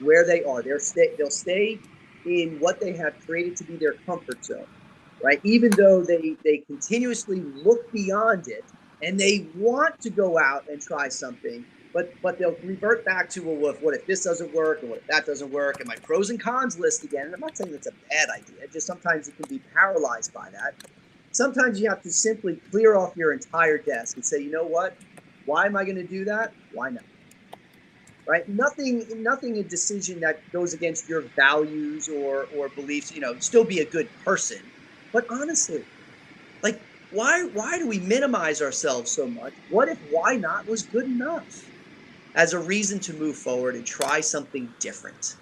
where they are. They'll stay in what they have created to be their comfort zone, right? Even though they continuously look beyond it and they want to go out and try something, but they'll revert back to, well, what if this doesn't work, and what if that doesn't work, and my pros and cons list again. And I'm not saying that's a bad idea, just sometimes it can be paralyzed by that. Sometimes you have to simply clear off your entire desk and say, you know what? Why am I going to do that? Why not? Right? Nothing a decision that goes against your values or beliefs, still be a good person. But honestly, like, why do we minimize ourselves so much? What if why not was good enough as a reason to move forward and try something different?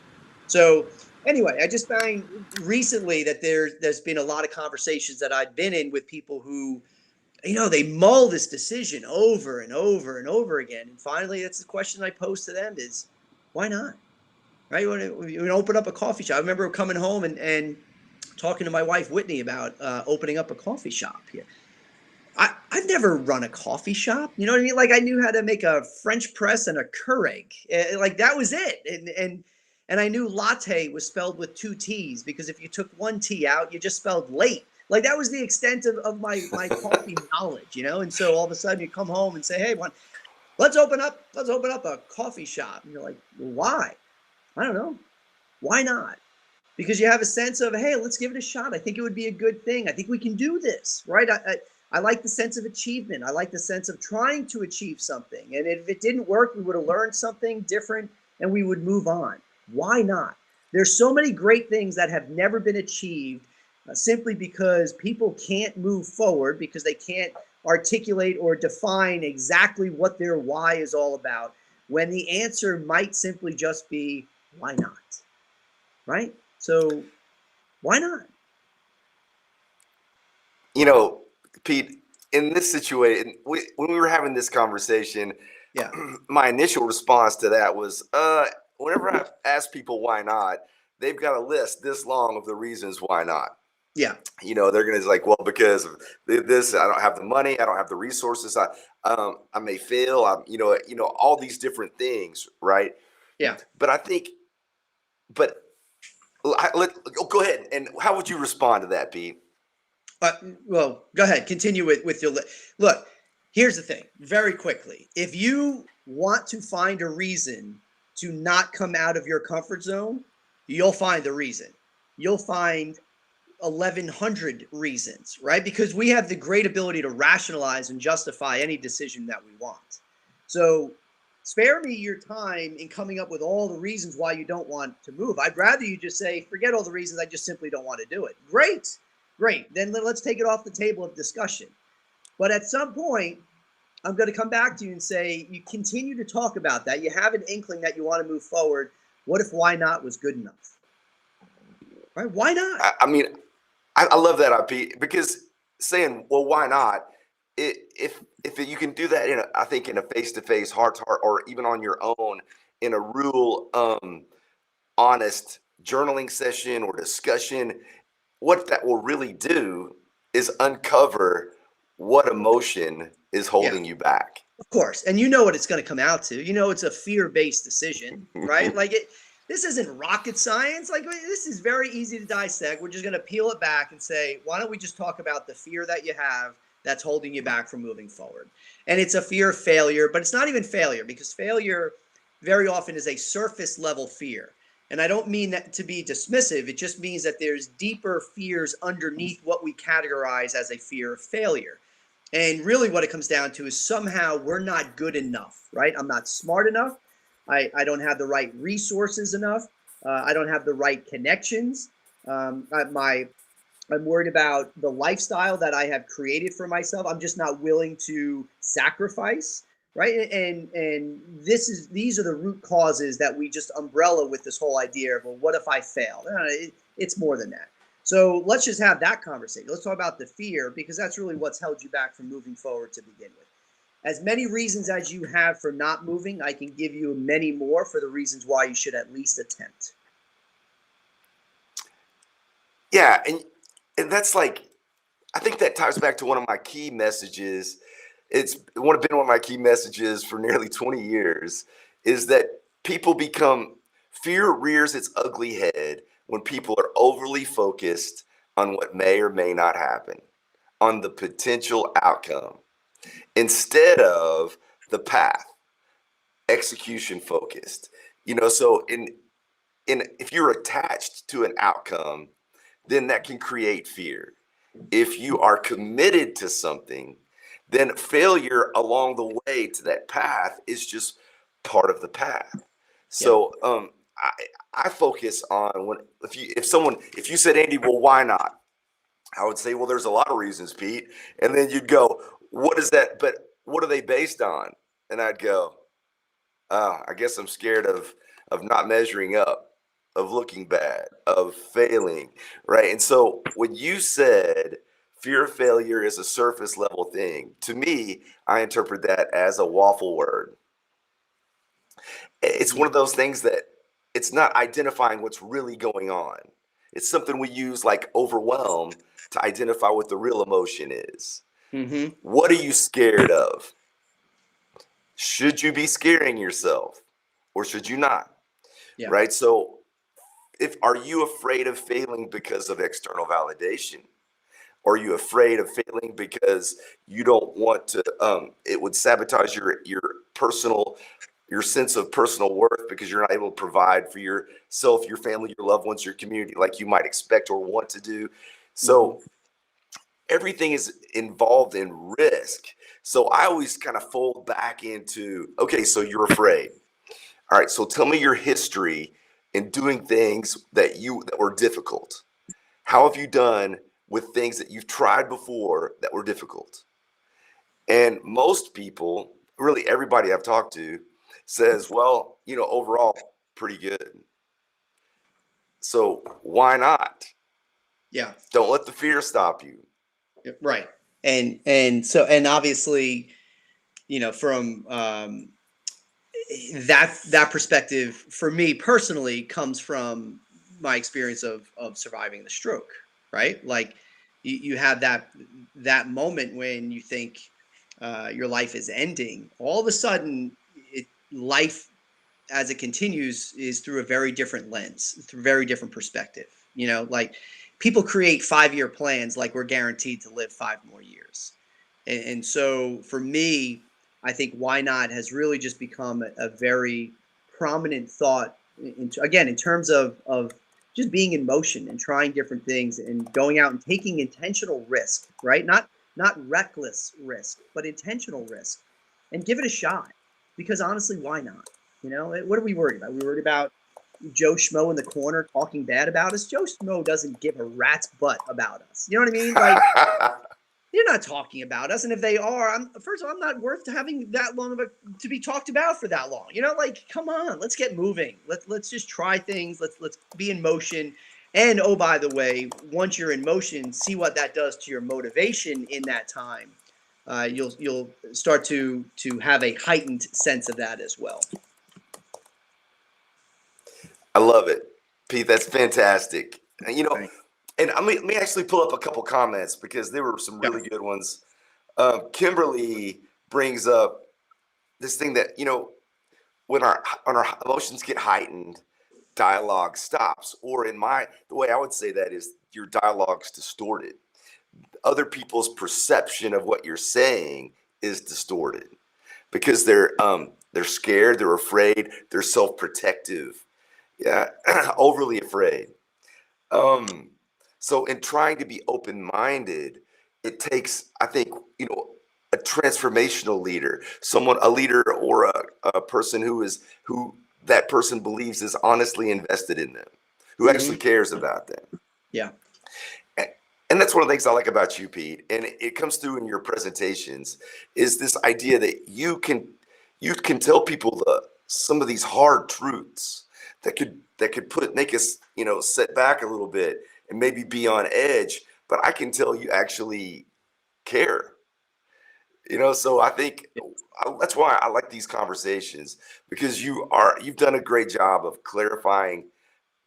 So anyway, I just found recently that there's been a lot of conversations that I've been in with people who, they mull this decision over and over and over again. And finally, that's the question I pose to them is, why not? Right? When you open up a coffee shop. I remember coming home and talking to my wife, Whitney, about opening up a coffee shop here. I've never run a coffee shop. You know what I mean? Like, I knew how to make a French press and a Keurig. Like, that was it. And I knew latte was spelled with 2 T's, because if you took 1 T out, you just spelled late. Like, that was the extent of my coffee knowledge, And so all of a sudden you come home and say, hey, let's open up a coffee shop. And you're like, well, why? I don't know. Why not? Because you have a sense of, hey, let's give it a shot. I think it would be a good thing. I think we can do this, right? I like the sense of achievement. I like the sense of trying to achieve something. And if it didn't work, we would have learned something different and we would move on. Why not? There's so many great things that have never been achieved simply because people can't move forward because they can't articulate or define exactly what their why is all about, when the answer might simply just be, why not? Right? So, why not? You know, Pete, in this situation, when we were having this conversation, Yeah. my initial response to that was, whenever I ask people why not, they've got a list this long of the reasons why not. Yeah. They're gonna like, well, because of this, I don't have the money, I don't have the resources, I may fail, all these different things, right? Yeah. But I think, but go ahead. And how would you respond to that, Pete? Well, go ahead. Continue with your look. Here's the thing, very quickly. If you want to find a reason to not come out of your comfort zone, you'll find the reason. You'll find 1,100 reasons, right? Because we have the great ability to rationalize and justify any decision that we want. So spare me your time in coming up with all the reasons why you don't want to move. I'd rather you just say, forget all the reasons, I just simply don't want to do it. Great. Then let's take it off the table of discussion. But at some point, I'm going to come back to you and say, you continue to talk about that. You have an inkling that you want to move forward. What if why not was good enough? Right? Why not? I mean, I love that, IP, because saying, well, why not? If you can do that I think in a face-to-face, heart-to-heart, or even on your own in a real honest journaling session or discussion, what that will really do is uncover what emotion is holding you back. Of course. And you know what it's going to come out to. You know, it's a fear-based decision, right? This isn't rocket science. This is very easy to dissect. We're just going to peel it back and say, why don't we just talk about the fear that you have that's holding you back from moving forward? And it's a fear of failure, but it's not even failure, because failure very often is a surface level fear. And I don't mean that to be dismissive. It just means that there's deeper fears underneath what we categorize as a fear of failure. And really what it comes down to is somehow we're not good enough, right? I'm not smart enough. I don't have the right resources enough. I don't have the right connections. I'm worried about the lifestyle that I have created for myself. I'm just not willing to sacrifice, right? And these are the root causes that we just umbrella with this whole idea of, well, what if I fail? It's more than that. So let's just have that conversation. Let's talk about the fear, because that's really what's held you back from moving forward to begin with. As many reasons as you have for not moving, I can give you many more for the reasons why you should at least attempt. Yeah, and that's I think that ties back to one of my key messages. It's been one of my key messages for nearly 20 years, is that fear rears its ugly head when people are overly focused on what may or may not happen, on the potential outcome, instead of the path, execution focused. So if you're attached to an outcome, then that can create fear. If you are committed to something, then failure along the way to that path is just part of the path. So I focus on if you said, Andy, well, why not? I would say, well, there's a lot of reasons, Pete. And then you'd go, what is that? But what are they based on? And I'd go, oh, I guess I'm scared of not measuring up, of looking bad, of failing, right? And so when you said fear of failure is a surface level thing, to me, I interpret that as a waffle word. It's one of those things that it's not identifying what's really going on. It's something we use like overwhelm to identify what the real emotion is. Mm-hmm. What are you scared of? Should you be scaring yourself, or should you not? Yeah. Right? So are you afraid of failing because of external validation? Or are you afraid of failing because you don't want to, it would sabotage your sense of personal worth, because you're not able to provide for yourself, your family, your loved ones, your community, like you might expect or want to do. So everything is involved in risk. So I always kind of fold back into, okay, so you're afraid. All right, so tell me your history in doing things that were difficult. How have you done with things that you've tried before that were difficult? And most people, really everybody I've talked to, says, well, overall, pretty good. So why not? Yeah. Don't let the fear stop you. Right. And obviously, from that perspective for me personally comes from my experience of surviving the stroke, right? Like you have that moment when you think your life is ending. All of a sudden, life as it continues is through a very different lens, through a very different perspective. Like people create 5-year plans like we're guaranteed to live 5 more years. And so for me, I think why not has really just become a very prominent thought again, in terms of just being in motion and trying different things and going out and taking intentional risk, right? Not reckless risk, but intentional risk, and give it a shot. Because honestly, why not? What are we worried about? We worried about Joe Schmo in the corner talking bad about us. Joe Schmo doesn't give a rat's butt about us. You know what I mean? Like, they're not talking about us, and if they are, first of all, I'm not worth having that long to be talked about for that long. Like, come on, let's get moving. Let's just try things. Let's be in motion. And oh, by the way, once you're in motion, see what that does to your motivation in that time. You'll start to have a heightened sense of that as well. I love it, Pete. That's fantastic. Right. And let me actually pull up a couple comments because there were some Yeah. really good ones. Kimberly brings up this thing that when our emotions get heightened, dialogue stops. Or the way I would say that is your dialogue's distorted. Other people's perception of what you're saying is distorted because they're scared, they're afraid, they're self-protective, yeah, overly afraid. So in trying to be open-minded, it takes, I think, a transformational leader, a leader or a person who that person believes is honestly invested in them, who actually cares about them. Yeah. And that's one of the things I like about you, Pete, and it comes through in your presentations, is this idea that you can tell people some of these hard truths that could make us set back a little bit and maybe be on edge, but I can tell you actually care. So I think that's why I like these conversations, because you've done a great job of clarifying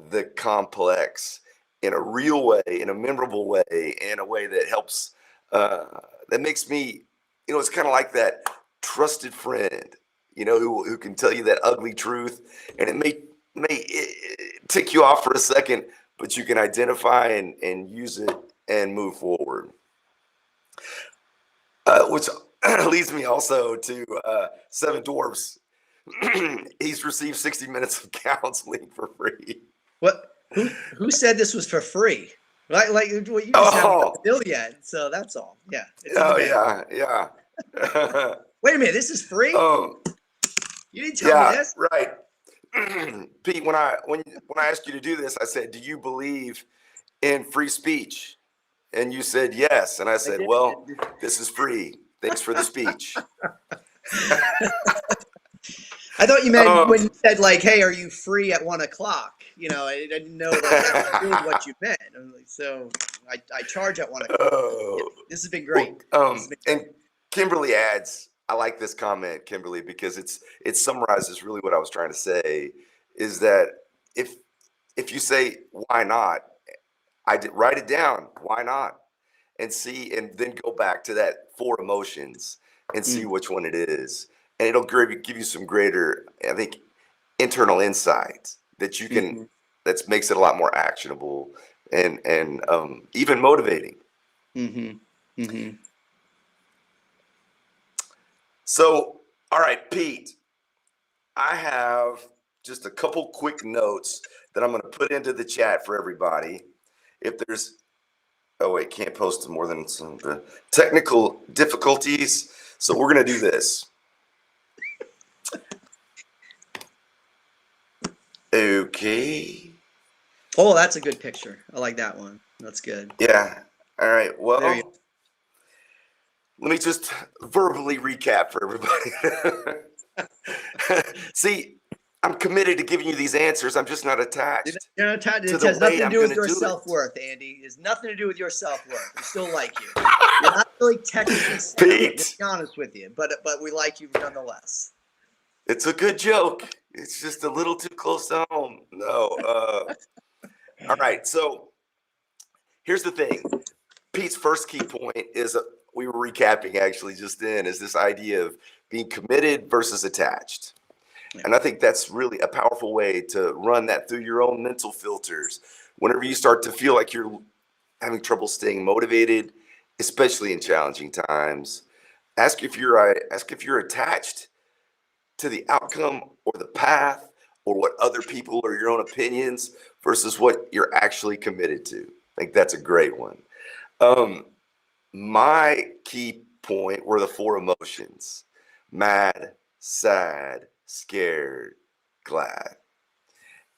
the complex in a real way, in a memorable way, in a way that helps, that makes me, it's kind of like that trusted friend, who can tell you that ugly truth, and it may tick you off for a second, but you can identify and use it and move forward. Which leads me also to Seven Dwarfs. He's received 60 minutes of counseling for free. What? Who said this was for free? Like what you just haven't got the bill yet. So that's all. Yeah. Oh yeah. Wait a minute. This is free? Oh You didn't tell me this. Right. Pete, when I asked you to do this, I said, "Do you believe in free speech?" And you said yes. And I said, "Well, this is free. Thanks for the speech." I thought you meant when you said like, "Hey, are you free at 1:00?" I didn't know that that's really what you meant. So I charge at 1:00. Oh, This has been great. And Kimberly adds, I like this comment, Kimberly, because it summarizes really what I was trying to say, is that if you say why not, write it down, why not, and then go back to that 4 emotions and see which one it is, and it'll give you some greater, I think, internal insights that you can that makes it a lot more actionable and even motivating. So, all right, Pete, I have just a couple quick notes that I'm going to put into the chat for everybody. If there's Oh wait, can't post more than some technical difficulties. So we're gonna do this. Okay. Oh, that's a good picture. I like that one. That's good. Yeah. All right. There you Well, let me just verbally recap for everybody. See, I'm committed to giving you these answers. I'm just not attached to It the has nothing way to I'm do with going to your do it. self-worth, Andy. It has nothing to do with your self-worth. We still like you. You're not really technically sound. Pete, Let's be honest with you, but we like you nonetheless. it's a good joke. It's just a little too close to home. No. All right. So here's the thing. Pete's first key point is we were recapping actually just then is this idea of being committed versus attached. Yeah. And I think that's really a powerful way to run that through your own mental filters. Whenever you start to feel like you're having trouble staying motivated, especially in challenging times, ask if you're attached to the outcome or the path or what other people or your own opinions versus what you're actually committed to. I think that's a great one. My key point were the four emotions: mad, sad, scared, glad.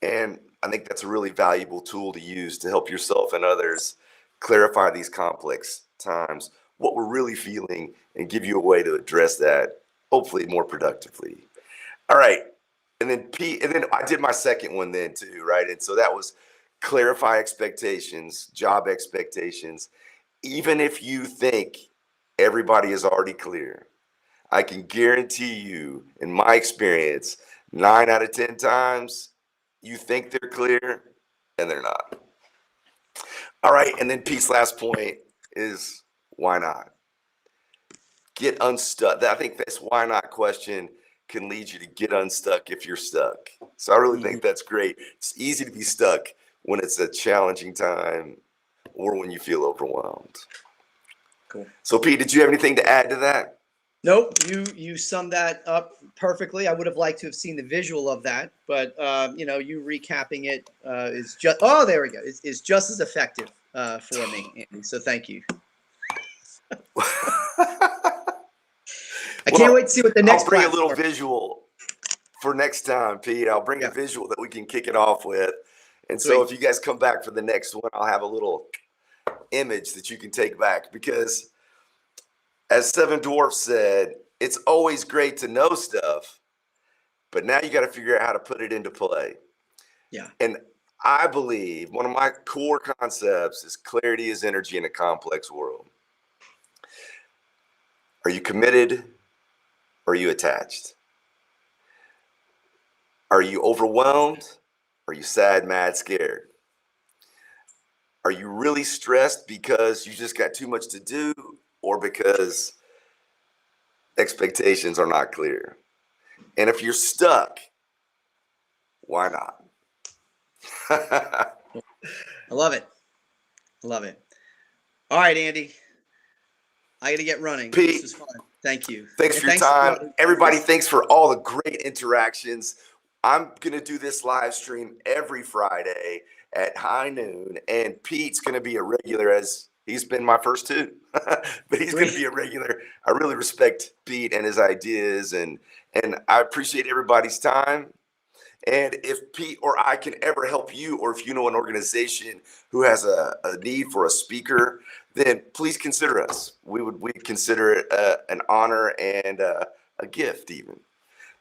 And I think that's a really valuable tool to use to help yourself and others clarify these complex times, what we're really feeling, and give you a way to address that, hopefully more productively. All right. And then I did my second one then too, right? And so that was clarify expectations, job expectations. Even if you think everybody is already clear, I can guarantee you, in my experience, 9 out of 10 times, you think they're clear and they're not. All right. And then Pete's last point is why not? Get unstuck. I think this why not question can lead you to get unstuck if you're stuck. So I really think that's great. It's easy to be stuck when it's a challenging time or when you feel overwhelmed. Cool. So Pete, did you have anything to add to that? Nope, you summed that up perfectly. I would have liked to have seen the visual of that, but you recapping it is just there we go. Is just as effective for me, Andy. So thank you. I can't wait to see what the next. I'll bring a little visual for next time, Pete. I'll bring a visual that we can kick it off with. And so if you guys come back for the next one, I'll have a little image that you can take back, because as Seven Dwarfs said, it's always great to know stuff, but now you got to figure out how to put it into play. Yeah. And I believe one of my core concepts is clarity is energy in a complex world. Are you committed? Or are you attached? Are you overwhelmed? Are you sad, mad, scared? Are you really stressed because you just got too much to do, or because expectations are not clear? And if you're stuck, why not? I love it. I love it. All right, Andy. I got to get running. Pete, this was fun. Thank you. Thanks for your time. Everybody, thanks for all the great interactions. I'm going to do this live stream every Friday at high noon, and Pete's going to be a regular, as he's been my first two, but he's going to be a regular. I really respect Pete and his ideas, and I appreciate everybody's time. And if Pete or I can ever help you, or if you know an organization who has a need for a speaker, then please consider us. We'd consider it an honor and a gift even.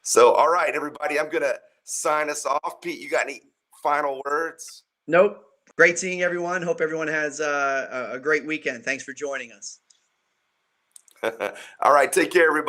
So, all right, everybody, I'm going to sign us off. Pete, you got any final words? Nope. Great seeing everyone. Hope everyone has a great weekend. Thanks for joining us. All right, take care, everybody.